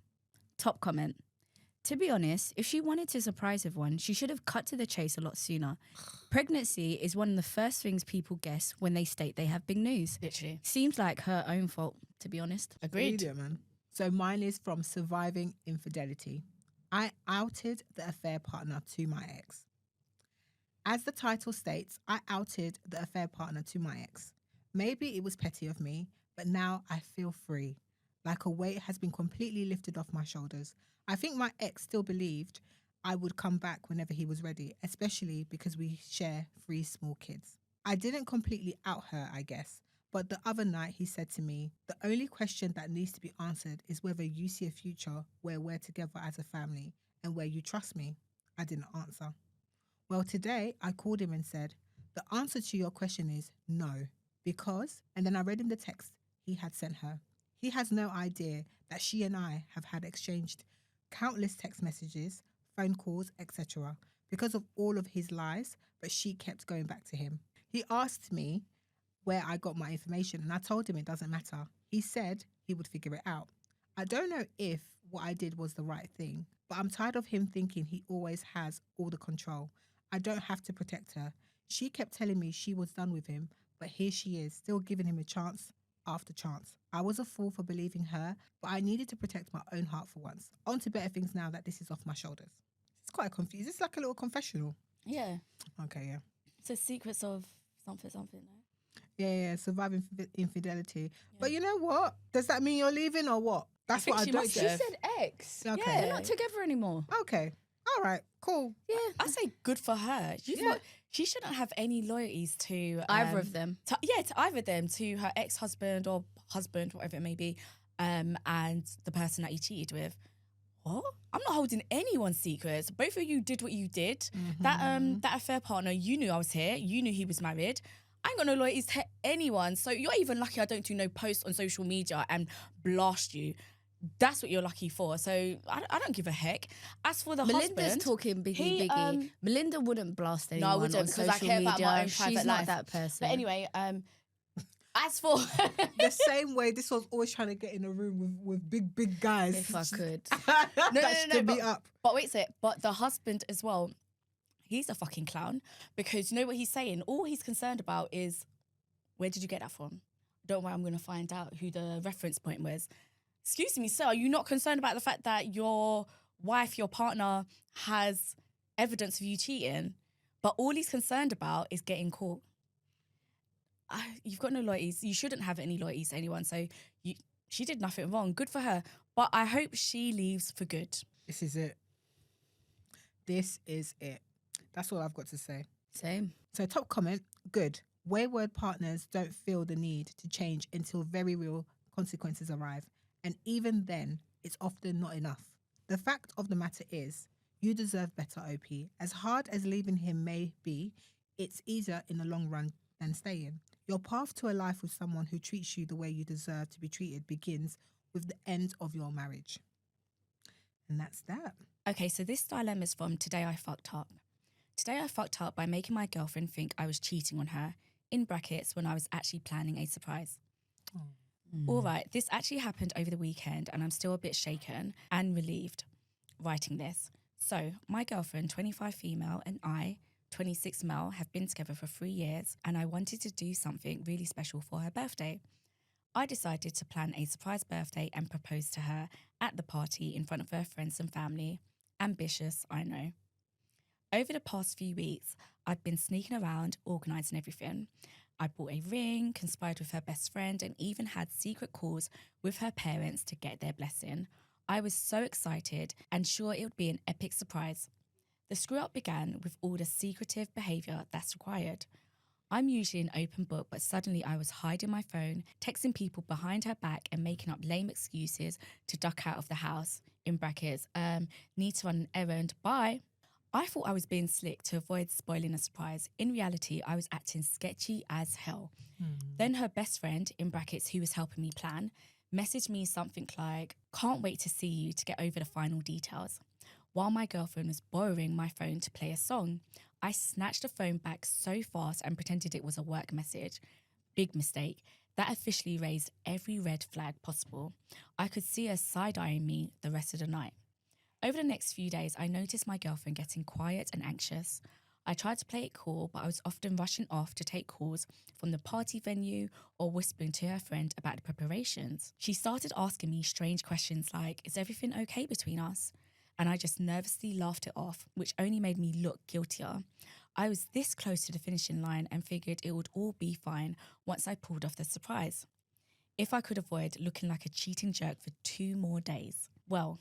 Top comment. To be honest, if she wanted to surprise everyone, she should have cut to the chase a lot sooner. Pregnancy is one of the first things people guess when they state they have big news. Literally. Seems like her own fault, to be honest. Agreed. Idiot, man. So mine is from surviving infidelity. I outed the affair partner to my ex. As the title states, I outed the affair partner to my ex. Maybe it was petty of me, but now I feel free. Like a weight has been completely lifted off my shoulders. I think my ex still believed I would come back whenever he was ready, especially because we share 3 small kids. I didn't completely out her, I guess. But the other night he said to me, the only question that needs to be answered is whether you see a future where we're together as a family and where you trust me. I didn't answer. Well, today I called him and said, the answer to your question is no, because, and then I read him the text he had sent her. He has no idea that she and I have had exchanged countless text messages, phone calls, etc. because of all of his lies, but she kept going back to him. He asked me where I got my information, and I told him it doesn't matter. He said he would figure it out. I don't know if what I did was the right thing, but I'm tired of him thinking he always has all the control. I don't have to protect her. She kept telling me she was done with him, but here she is, still giving him a chance after chance. I was a fool for believing her, but I needed to protect my own heart for once. On to better things now that this is off my shoulders. It's quite confused. It's like a little confessional. Yeah. Okay, yeah. So secrets of something, no? Yeah, surviving infidelity. But you know what? Does that mean you're leaving or what? That's think what I she don't must She have. said ex. Okay. Yeah, they're not together anymore. Okay. All right, cool. Yeah. I say good for her. She shouldn't have any loyalties to Either of them. To either of them, to her ex-husband or husband, whatever it may be, and the person that he cheated with. What? I'm not holding anyone's secrets. Both of you did what you did. Mm-hmm. That affair partner, you knew I was here. You knew he was married. I ain't got no loyalties to anyone. So you're even lucky I don't do no posts on social media and blast you. That's what you're lucky for. So I don't give a heck. As for the Melinda's husband, talking he, biggie. Melinda wouldn't blast anyone I wouldn't, on because social I care media. about my own private She's life. not that person. But anyway, as for The same way this was always trying to get in a room with big guys. If I could. That be up. But wait a sec. But the husband as well, he's a fucking clown, because you know what he's saying? All he's concerned about is, where did you get that from? Don't worry, I'm going to find out who the reference point was. Excuse me, sir, are you not concerned about the fact that your wife, your partner, has evidence of you cheating? But all he's concerned about is getting caught. You've got no loyalties. You shouldn't have any loyalties to anyone. So she did nothing wrong. Good for her. But I hope she leaves for good. This is it. This is it. That's all I've got to say. Same. So top comment, good. Wayward partners don't feel the need to change until very real consequences arrive. And even then, it's often not enough. The fact of the matter is, you deserve better, OP. As hard as leaving him may be, it's easier in the long run than staying. Your path to a life with someone who treats you the way you deserve to be treated begins with the end of your marriage. And that's that. Okay, so this dilemma is from Today I Fucked Up. Today I fucked up by making my girlfriend think I was cheating on her, in brackets, when I was actually planning a surprise. All right, this actually happened over the weekend and I'm still a bit shaken and relieved writing this. So, my girlfriend, 25 female, and I, 26 male, have been together for 3 years, and I wanted to do something really special for her birthday. I decided to plan a surprise birthday and propose to her at the party in front of her friends and family. Ambitious, I know. Over the past few weeks, I'd been sneaking around, organising everything. I bought a ring, conspired with her best friend, and even had secret calls with her parents to get their blessing. I was so excited and sure it would be an epic surprise. The screw-up began with all the secretive behaviour that's required. I'm usually an open book, but suddenly I was hiding my phone, texting people behind her back and making up lame excuses to duck out of the house. In brackets, need to run an errand, bye. I thought I was being slick to avoid spoiling a surprise. In reality, I was acting sketchy as hell. Then her best friend, in brackets, who was helping me plan, messaged me something like, can't wait to see you to get over the final details. While my girlfriend was borrowing my phone to play a song, I snatched the phone back so fast and pretended it was a work message. Big mistake. That officially raised every red flag possible. I could see her side-eyeing me the rest of the night. Over the next few days, I noticed my girlfriend getting quiet and anxious. I tried to play it cool, but I was often rushing off to take calls from the party venue or whispering to her friend about the preparations. She started asking me strange questions like, is everything okay between us? And I just nervously laughed it off, which only made me look guiltier. I was this close to the finishing line and figured it would all be fine once I pulled off the surprise. If I could avoid looking like a cheating jerk for 2 more days. Well,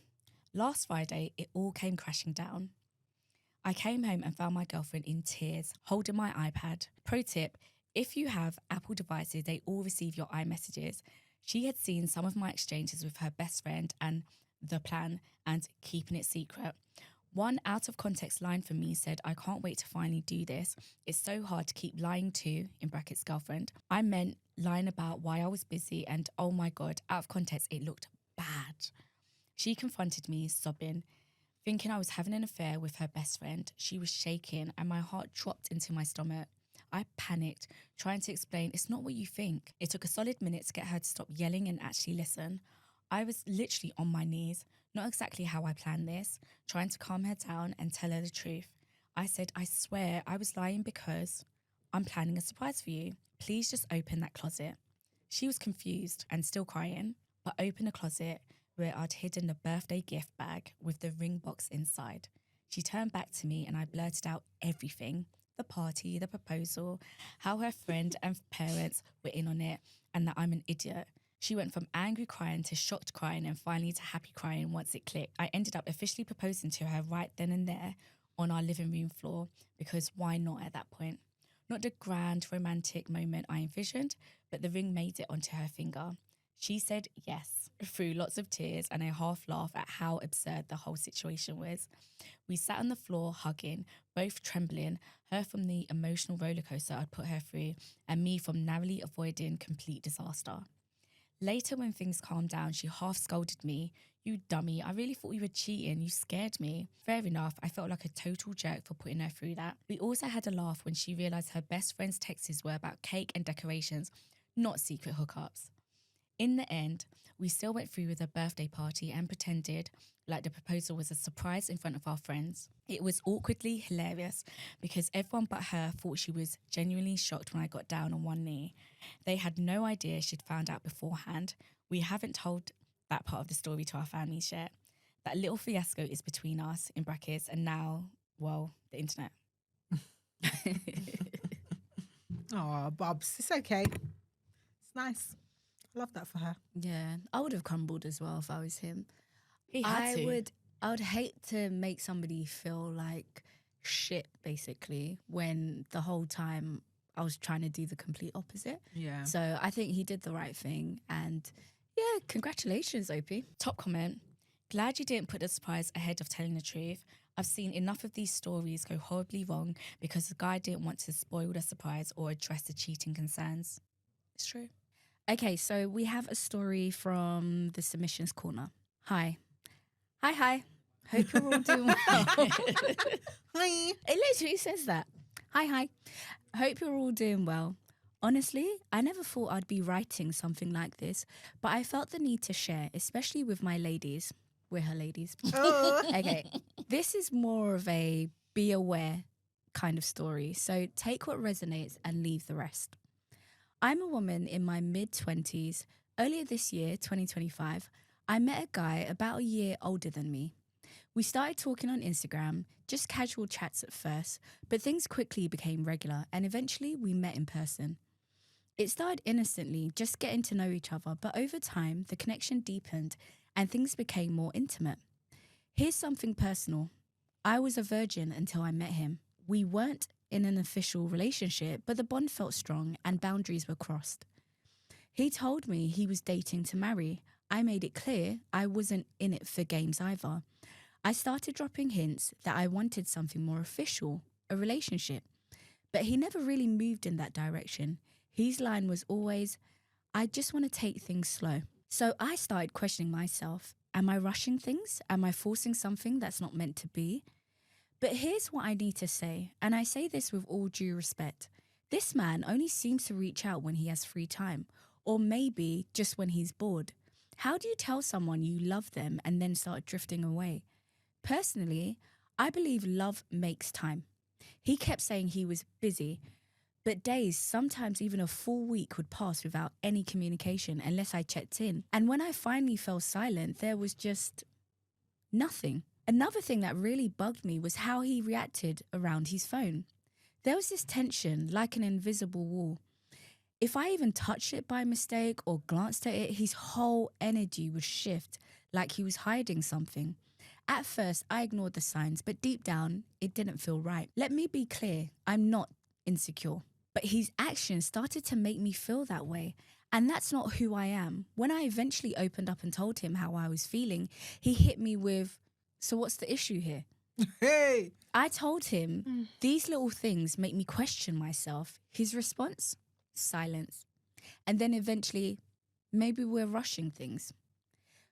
last Friday, it all came crashing down. I came home and found my girlfriend in tears, holding my iPad. Pro tip, if you have Apple devices, they all receive your iMessages. She had seen some of my exchanges with her best friend and the plan and keeping it secret. One out of context line from me said, I can't wait to finally do this. It's so hard to keep lying to, in brackets, girlfriend. I meant lying about why I was busy and oh my God, out of context, it looked bad. She confronted me, sobbing, thinking I was having an affair with her best friend. She was shaking and my heart dropped into my stomach. I panicked, trying to explain, it's not what you think. It took a solid minute to get her to stop yelling and actually listen. I was literally on my knees, not exactly how I planned this, trying to calm her down and tell her the truth. I said, I swear I was lying because I'm planning a surprise for you. Please just open that closet. She was confused and still crying, but opened a closet where I'd hidden the birthday gift bag with the ring box inside. She turned back to me and I blurted out everything: the party, the proposal, how her friend and parents were in on it, and that I'm an idiot. She went from angry crying to shocked crying and finally to happy crying once it clicked. I ended up officially proposing to her right then and there on our living room floor, because why not at that point? Not the grand romantic moment I envisioned, but the ring made it onto her finger. She said yes, through lots of tears and a half laugh at how absurd the whole situation was. We sat on the floor hugging, both trembling, her from the emotional rollercoaster I'd put her through, and me from narrowly avoiding complete disaster. Later, when things calmed down, she half scolded me. "You dummy, I really thought you were cheating. You scared me." Fair enough, I felt like a total jerk for putting her through that. We also had a laugh when she realised her best friend's texts were about cake and decorations, not secret hookups. In the end, we still went through with a birthday party and pretended like the proposal was a surprise in front of our friends. It was awkwardly hilarious because everyone but her thought she was genuinely shocked when I got down on one knee. They had no idea she'd found out beforehand. We haven't told that part of the story to our families yet. That little fiasco is between us, in brackets, and now, well, the internet. Oh, Bobs, it's okay. It's nice. I love that for her. Yeah, I would have crumbled as well if I was him. He had to. I would hate to make somebody feel like shit, basically, when the whole time I was trying to do the complete opposite. Yeah. So I think he did the right thing. And yeah, congratulations, Opie. Top comment. Glad you didn't put the surprise ahead of telling the truth. I've seen enough of these stories go horribly wrong because the guy didn't want to spoil the surprise or address the cheating concerns. It's true. Okay, so we have a story from the submissions corner. Hi. Hi. Hope you're all doing well. Hi. It literally says that. Hi. Hope you're all doing well. Honestly, I never thought I'd be writing something like this, but I felt the need to share, especially with my ladies. We're her ladies. Oh. Okay, this is more of a be aware kind of story, so take what resonates and leave the rest. I'm a woman in my mid-20s. Earlier this year, 2025, I met a guy about a year older than me. We started talking on Instagram, just casual chats at first, but things quickly became regular and eventually we met in person. It started innocently, just getting to know each other, but over time, the connection deepened and things became more intimate. Here's something personal. I was a virgin until I met him. We weren't in an official relationship, but the bond felt strong and boundaries were crossed. He told me he was dating to marry. I made it clear I wasn't in it for games either. I started dropping hints that I wanted something more official, a relationship, but he never really moved in that direction. His line was always, "I just want to take things slow." So I started questioning myself. Am I rushing things? Am I forcing something that's not meant to be? But here's what I need to say, and I say this with all due respect. This man only seems to reach out when he has free time, or maybe just when he's bored. How do you tell someone you love them and then start drifting away? Personally, I believe love makes time. He kept saying he was busy, but days, sometimes even a full week would pass without any communication unless I checked in. And when I finally fell silent, there was just nothing. Another thing that really bugged me was how he reacted around his phone. There was this tension, like an invisible wall. If I even touched it by mistake or glanced at it, his whole energy would shift, like he was hiding something. At first, I ignored the signs, but deep down, it didn't feel right. Let me be clear, I'm not insecure. But his actions started to make me feel that way. And that's not who I am. When I eventually opened up and told him how I was feeling, he hit me with, "So what's the issue here?" Hey. I told him, "These little things make me question myself." His response? Silence. And then eventually, "Maybe we're rushing things."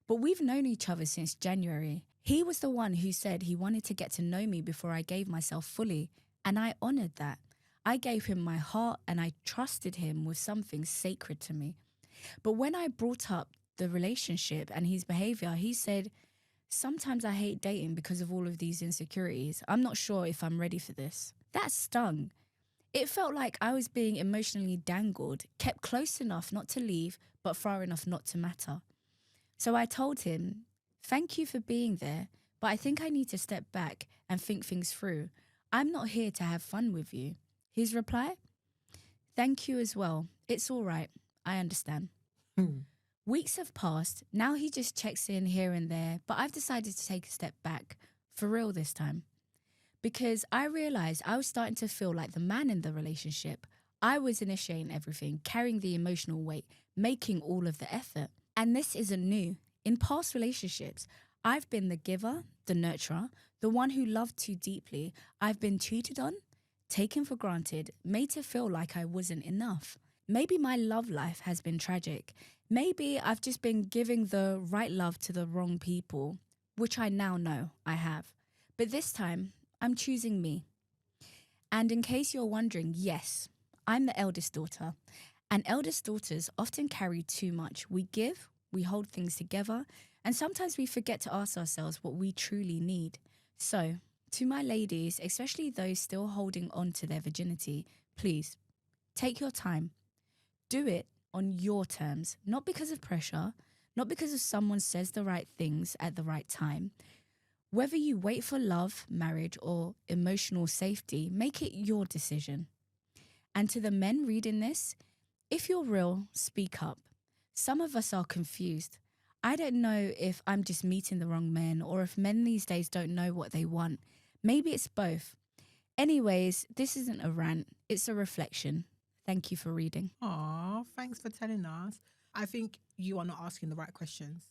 But we've known each other since January. He was the one who said he wanted to get to know me before I gave myself fully, and I honored that. I gave him my heart and I trusted him with something sacred to me. But when I brought up the relationship and his behavior, he said, "Sometimes I hate dating because of all of these insecurities. I'm not sure if I'm ready for this." That stung. It felt like I was being emotionally dangled, kept close enough not to leave, but far enough not to matter. So I told him, thank you for being there, but I think I need to step back and think things through. I'm not here to have fun with you. His reply, thank you as well. It's all right. I understand. Weeks have passed. Now he just checks in here and there, but I've decided to take a step back, for real this time. Because I realized I was starting to feel like the man in the relationship. I was initiating everything, carrying the emotional weight, making all of the effort. And this isn't new. In past relationships, I've been the giver, the nurturer, the one who loved too deeply. I've been cheated on, taken for granted, made to feel like I wasn't enough. Maybe my love life has been tragic. Maybe I've just been giving the right love to the wrong people, which I now know I have. But this time, I'm choosing me. And in case you're wondering, yes, I'm the eldest daughter. And eldest daughters often carry too much. We give, we hold things together, and sometimes we forget to ask ourselves what we truly need. So, to my ladies, especially those still holding on to their virginity, please, take your time. Do it on your terms, not because of pressure, not because of someone says the right things at the right time. Whether you wait for love, marriage, or emotional safety, make it your decision. And to the men reading this, if you're real, speak up. Some of us are confused. I don't know if I'm just meeting the wrong men or if men these days don't know what they want. Maybe it's both. Anyways, this isn't a rant, it's a reflection. Thank you for reading. Aw, thanks for telling us. I think you are not asking the right questions.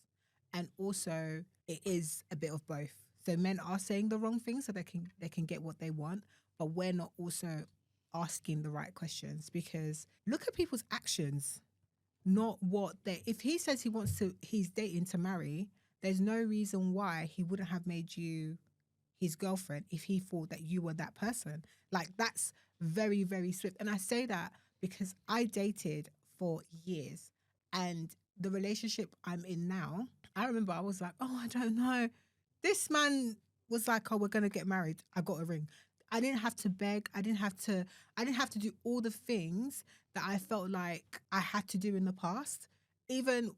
And also, it is a bit of both. So men are saying the wrong things so they can get what they want, but we're not also asking the right questions, because look at people's actions, not what they. If he says he's dating to marry, there's no reason why he wouldn't have made you his girlfriend if he thought that you were that person. Like, that's very, very swift. And I say that because I dated for years, and the relationship I'm in now, I remember I was like, oh, I don't know. This man was like, oh, we're going to get married. I got a ring. I didn't have to beg. I didn't have to do all the things that I felt like I had to do in the past. Even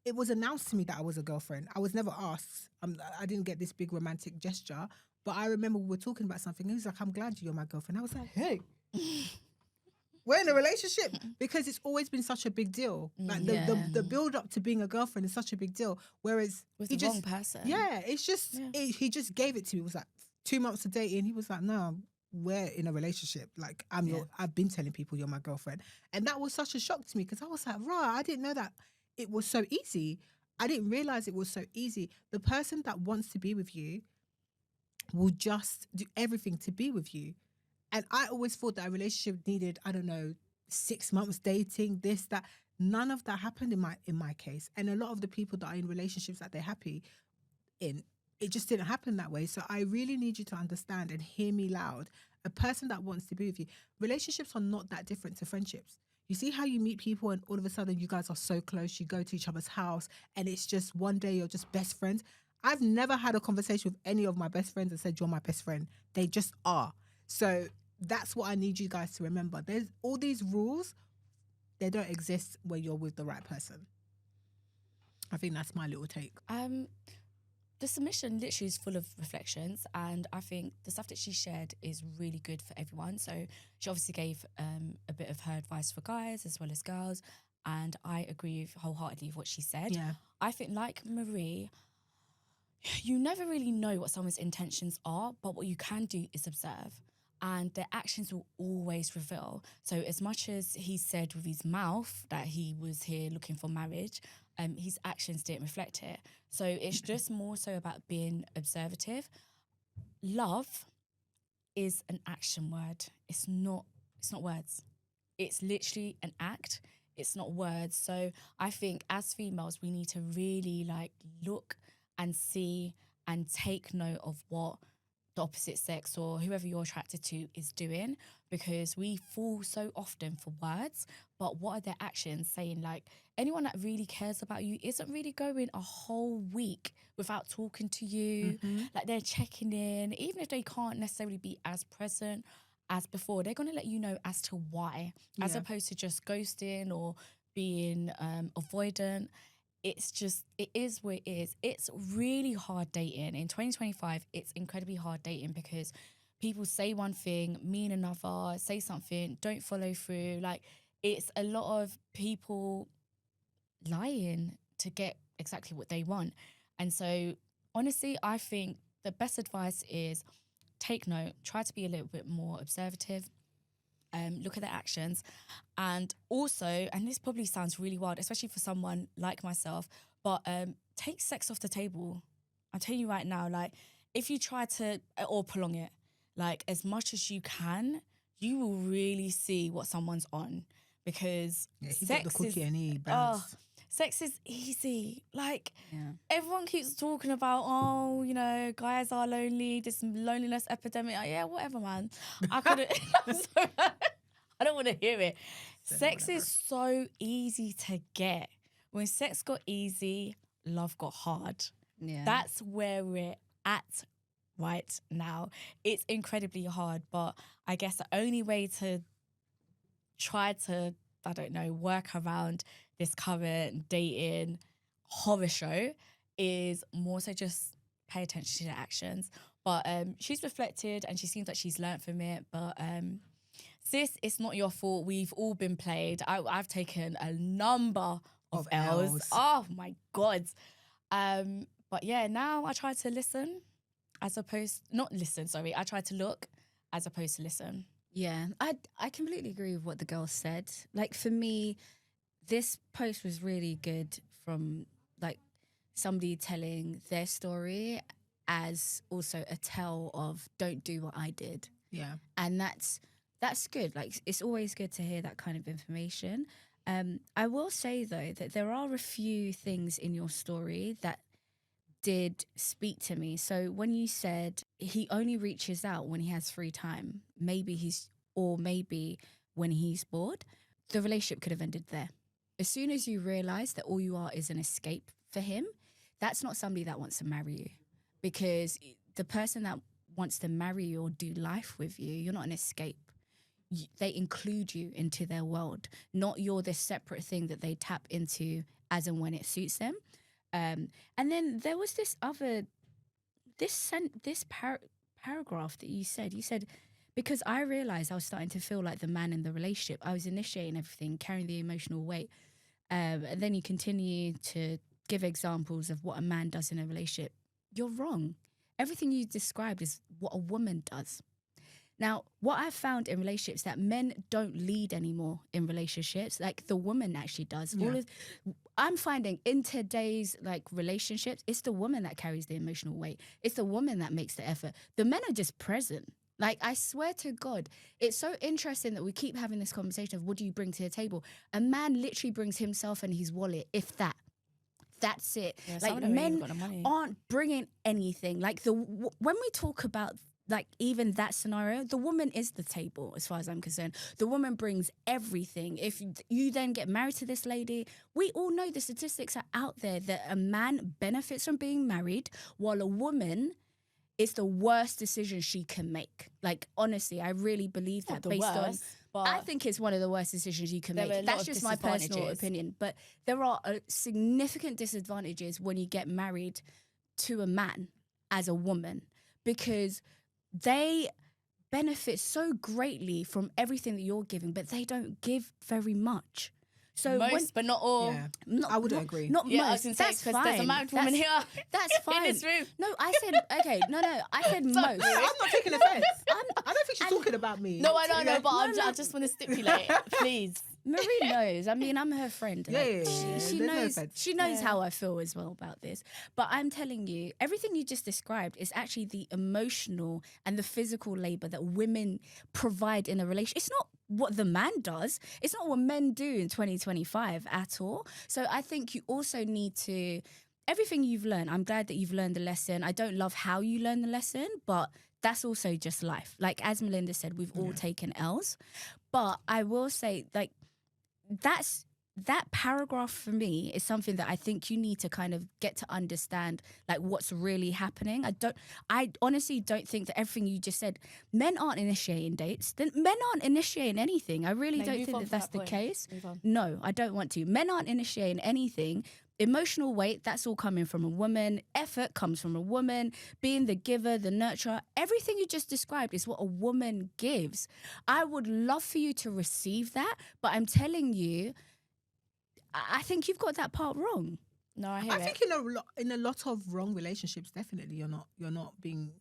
it was announced to me that I was a girlfriend. I was never asked. I didn't get this big romantic gesture, but I remember we were talking about something. And he was like, I'm glad you're my girlfriend. I was like, hey, we're in a relationship, because it's always been such a big deal. Like the build up to being a girlfriend is such a big deal. Whereas With the wrong person. Yeah, it's just, he just gave it to me. It was like 2 months of dating. He was like, no, we're in a relationship. Like, I've been telling people you're my girlfriend. And that was such a shock to me, because I was like, right, I didn't know that it was so easy. I didn't realize it was so easy. The person that wants to be with you will just do everything to be with you. And I always thought that a relationship needed, I don't know, 6 months dating, this, that. None of that happened in my case. And a lot of the people that are in relationships that they're happy in, it just didn't happen that way. So I really need you to understand and hear me loud. A person that wants to be with you, relationships are not that different to friendships. You see how you meet people and all of a sudden you guys are so close, you go to each other's house and it's just one day you're just best friends. I've never had a conversation with any of my best friends and said, you're my best friend. They just are. So that's what I need you guys to remember. There's all these rules, they don't exist when you're with the right person. I think that's my little take. The submission literally is full of reflections, and I think the stuff that she shared is really good for everyone. So she obviously gave a bit of her advice for guys as well as girls, and I agree wholeheartedly with what she said. Yeah. I think, like Marie, you never really know what someone's intentions are, but what you can do is observe. And their actions will always reveal. So as much as he said with his mouth that he was here looking for marriage, his actions didn't reflect it. So it's just more so about being observative. Love is an action word. It's not words. It's literally an act. It's not words. So I think as females, we need to really look and see and take note of what the opposite sex or whoever you're attracted to is doing, because we fall so often for words, but what are their actions saying? Like, anyone that really cares about you isn't really going a whole week without talking to you. Like, they're checking in, even if they can't necessarily be as present. as before. They're going to let you know as to why, as Yeah. opposed to just ghosting or being avoidant. It's just, it is what it is. It's really hard dating. In 2025, it's incredibly hard dating because people say one thing, mean another, say something, don't follow through. Like, it's a lot of people lying to get exactly what they want. And so, honestly, I think the best advice is take note, try to be a little bit more observative, look at their actions. And also, and this probably sounds really wild, especially for someone like myself, but take sex off the table. I'm telling you right now, like, if you try to, or prolong it, like, as much as you can, you will really see what someone's on. Because Yeah, he got the cookie and he oh, bounced. sex is easy. Like, Yeah. everyone keeps talking about, oh, you know, guys are lonely, this loneliness epidemic. Oh, yeah, whatever, man. I couldn't. I'm sorry. I don't want to hear it. Sex is so easy to get. When sex got easy, love got hard. Yeah. That's where we're at right now. It's incredibly hard, but I guess the only way to try to, I don't know, work around this current dating horror show is more so just pay attention to the actions. But she's reflected and she seems like she's learnt from it. But sis, it's not your fault. We've all been played. I've taken a number of L's. Oh my God. But yeah, now I try to listen as opposed, not listen, sorry. I try to look as opposed to listen. Yeah, I completely agree with what the girl said. Like, for me, this post was really good from, like, somebody telling their story as also a tell of don't do what I did. Yeah. And that's good. Like, it's always good to hear that kind of information. I will say, though, that there are a few things in your story that did speak to me. So when you said he only reaches out when he has free time, maybe when he's bored, the relationship could have ended there. As soon as you realize that all you are is an escape for him, that's not somebody that wants to marry you. Because the person that wants to marry you or do life with you, you're not an escape. They include you into their world, not you're this separate thing that they tap into as and when it suits them. And then there was this paragraph that you said, because I realized I was starting to feel like the man in the relationship. I was initiating everything, carrying the emotional weight. And then you continue to give examples of what a man does in a relationship. You're wrong. Everything you described is what a woman does. Now, what I've found in relationships that men don't lead anymore in relationships, like the woman actually does. Yeah. I'm finding in today's like relationships, it's the woman that carries the emotional weight. It's the woman that makes the effort. The men are just present. Like, I swear to God, it's so interesting that we keep having this conversation of what do you bring to the table? A man literally brings himself and his wallet, if that. That's it. Yeah, like, men aren't bringing anything. Like, when we talk about like even that scenario, the woman is the table as far as I'm concerned. The woman brings everything. If you then get married to this lady, we all know the statistics are out there that a man benefits from being married while a woman, it's the worst decision she can make. Like, honestly, I really believe that I think it's one of the worst decisions you can make. That's just my personal opinion. But there are significant disadvantages when you get married to a man as a woman, because they benefit so greatly from everything that you're giving, but they don't give very much. So most, but not all. Yeah. I wouldn't agree. Not yeah, most. That's fine. There's a married woman here. That's fine. In this room. No, I said okay. No, I said most. I'm not taking offense. I don't think she's talking about me. No, I don't know, but I just want to stipulate, please. Marie knows. I mean, I'm her friend. Yeah, she knows. She knows how I feel as well about this. But I'm telling you, everything you just described is actually the emotional and the physical labor that women provide in a relationship. It's not what the man does. It's not what men do in 2025 at all. So I think you also need to, everything you've learned, I'm glad that you've learned the lesson. I don't love how you learn the lesson, but that's also just life. Like, as Melinda said, we've all taken L's. But I will say, like, that paragraph for me is something that I think you need to kind of get to understand, like what's really happening. I honestly don't think that everything you just said, men aren't initiating dates. Then men aren't initiating anything. I really No, don't move think on that from that's that the point. case. Move on. No, I don't want to. Men aren't initiating anything. Emotional weight, that's all coming from a woman. Effort comes from a woman. Being the giver, the nurturer, everything you just described is what a woman gives. I would love for you to receive that, but I'm telling you, I think you've got that part wrong. No, I hear I it. think in a lot of wrong relationships, definitely you're not lying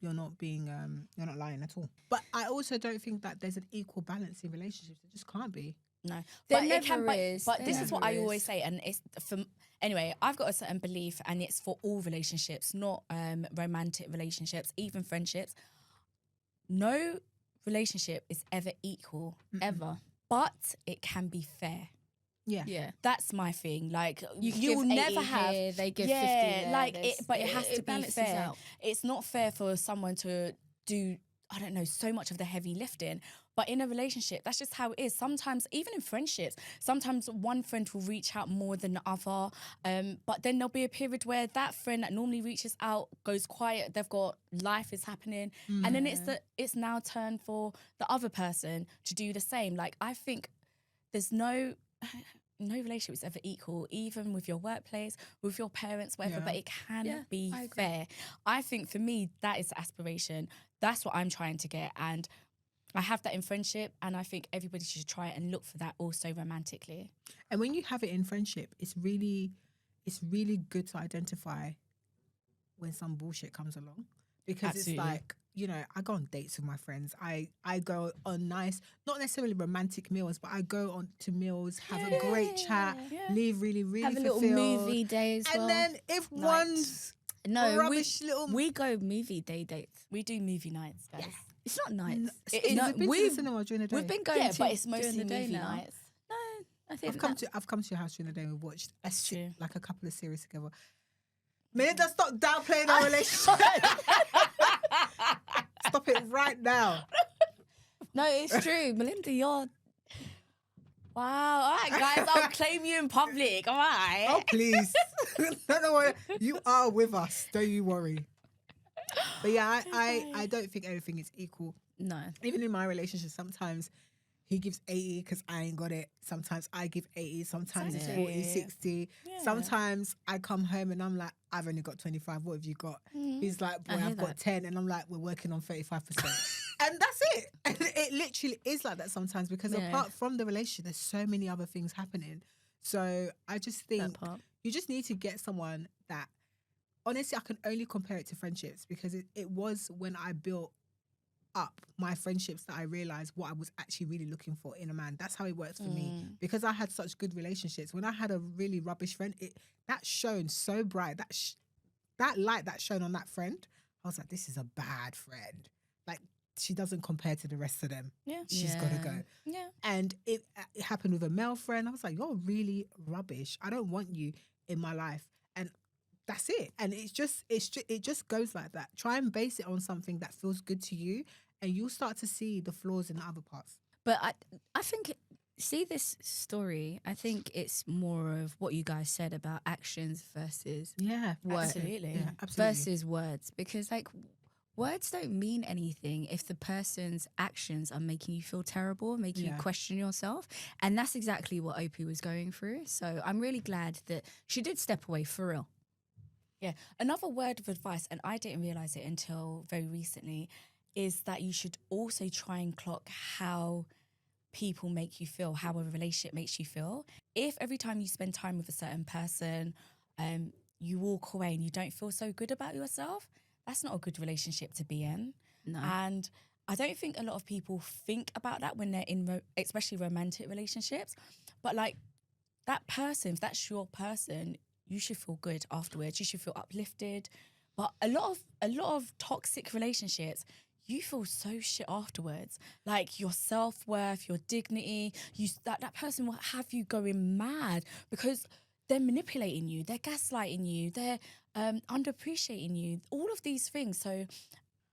at all. But I also don't think that there's an equal balance in relationships. There just can't be. No, There but it can. never is. But There this is what never I always is. say, and it's for anyway. I've got a certain belief, and it's for all relationships, not romantic relationships, even friendships. No relationship is ever equal, ever, but it can be fair. Yeah. Yeah. That's my thing. Like You you'll give 80 never have. here, they give 50 yeah, there. like There's- it, but it has to be balances fair. out. It's not fair for someone to do, I don't know, so much of the heavy lifting. But in a relationship, that's just how it is. Sometimes, even in friendships, sometimes one friend will reach out more than the other. But then there'll be a period where that friend that normally reaches out goes quiet. They've got life is happening, and then it's now turn for the other person to do the same. Like I think there's no relationship is ever equal, even with your workplace, with your parents, whatever. Yeah. But it can Yeah, be I agree. fair. I think for me, that is the aspiration. That's what I'm trying to get, and I have that in friendship, and I think everybody should try it and look for that also romantically. And when you have it in friendship, it's really good to identify when some bullshit comes along, because Absolutely. it's like, you know, I go on dates with my friends. I go on nice, not necessarily romantic meals, but I go on to meals, have a great chat, Yeah. leave really Have a little fulfilled. movie day as well. And then if Night. one's no, rubbish little we go movie day dates. We do movie nights, guys. It's not nights. It You've is. been to the we've cinema during the day. we've been going Yeah, to but it's during mostly the day movie now. nights. No, I think I've come to your house during the day. We've watched true. like a couple of series together. Melinda, stop downplaying our relationship. Stop it right now. no, it's true. Melinda, you're Wow. All right, guys. I'll claim you in public. All right. Oh, please. Don't worry. You are with us. Don't you worry. But yeah, I don't think everything is equal. no. Even in my relationship, sometimes he gives 80 because I ain't got it. Sometimes I give 80. Sometimes it's Exactly. 40, 60. Yeah. Sometimes I come home and I'm like, I've only got 25. What have you got? He's like, boy, I hear I've got that. 10. And I'm like, we're working on 35%. And that's it. And it literally is like that sometimes, because Yeah. apart from the relationship, there's so many other things happening. So I just That think part. you just need to get someone that, honestly, I can only compare it to friendships, because it was when I built up my friendships that I realized what I was actually really looking for in a man. That's how it works for me, because I had such good relationships. When I had a really rubbish friend, that shone so bright. That light that shone on that friend, I was like, this is a bad friend. Like, she doesn't compare to the rest of them. Yeah. She's got to Yeah. go. Yeah. And it happened with a male friend. I was like, you're really rubbish. I don't want you in my life. And that's it. And it just goes like that. Try and base it on something that feels good to you, and you'll start to see the flaws in the other parts. But I think, see this story, I think it's more of what you guys said about actions versus Yeah, Absolutely. Yeah, absolutely. versus words, because like words don't mean anything if the person's actions are making you feel terrible, making you Yeah. question yourself. And that's exactly what Opie was going through. So I'm really glad that she did step away for real. Yeah. Another word of advice, and I didn't realize it until very recently, is that you should also try and clock how people make you feel, how a relationship makes you feel. If every time you spend time with a certain person, you walk away and you don't feel so good about yourself, that's not a good relationship to be in. No. And I don't think a lot of people think about that when they're in, especially romantic relationships. But like that person, if that's your person, you should feel good afterwards. You should feel uplifted. But a lot of toxic relationships, you feel so shit afterwards. Like your self-worth, your dignity, that person will have you going mad because they're manipulating you, they're gaslighting you, they're underappreciating you, all of these things. So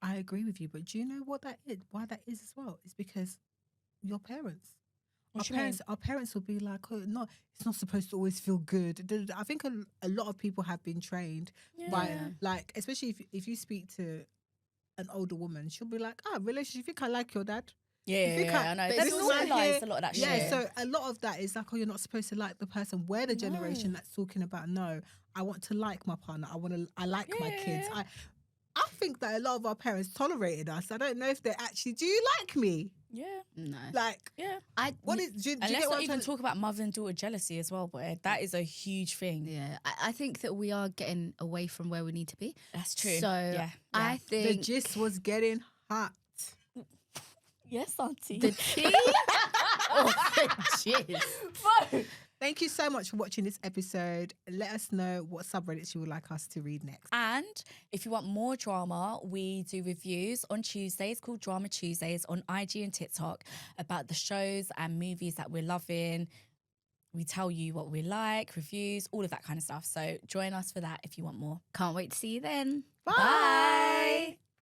I agree with you, but do you know what that is? Why that is as well? It's because your parents. What do you mean? Our parents will be like, oh, no, it's not supposed to always feel good. I think a lot of people have been trained by, Yeah. like, especially if you speak to an older woman, she'll be like, relationship, you think I like your dad? Yeah, You think yeah, I know. but They've it's also normalised here- a lot of that Yeah, shit. so a lot of that is like, oh, you're not supposed to like the person. We're the generation No. that's talking about, no, I want to like my partner. I like my kids. Yeah. I think that a lot of our parents tolerated us. I don't know if they actually, do you like me? Yeah, No. Like, yeah. what is, do you And get let's what not I'm even trying to- talk about mother and daughter jealousy as well, boy. That is a huge thing. Yeah, I think that we are getting away from where we need to be. That's true. So yeah. I The think gist was getting hot. Yes, auntie. the tea or the jizz. Thank you so much for watching this episode. Let us know what subreddits you would like us to read next. And if you want more drama, we do reviews on Tuesdays called Drama Tuesdays on IG and TikTok about the shows and movies that we're loving. We tell you what we like, reviews, all of that kind of stuff. So join us for that if you want more. Can't wait to see you then. Bye. Bye.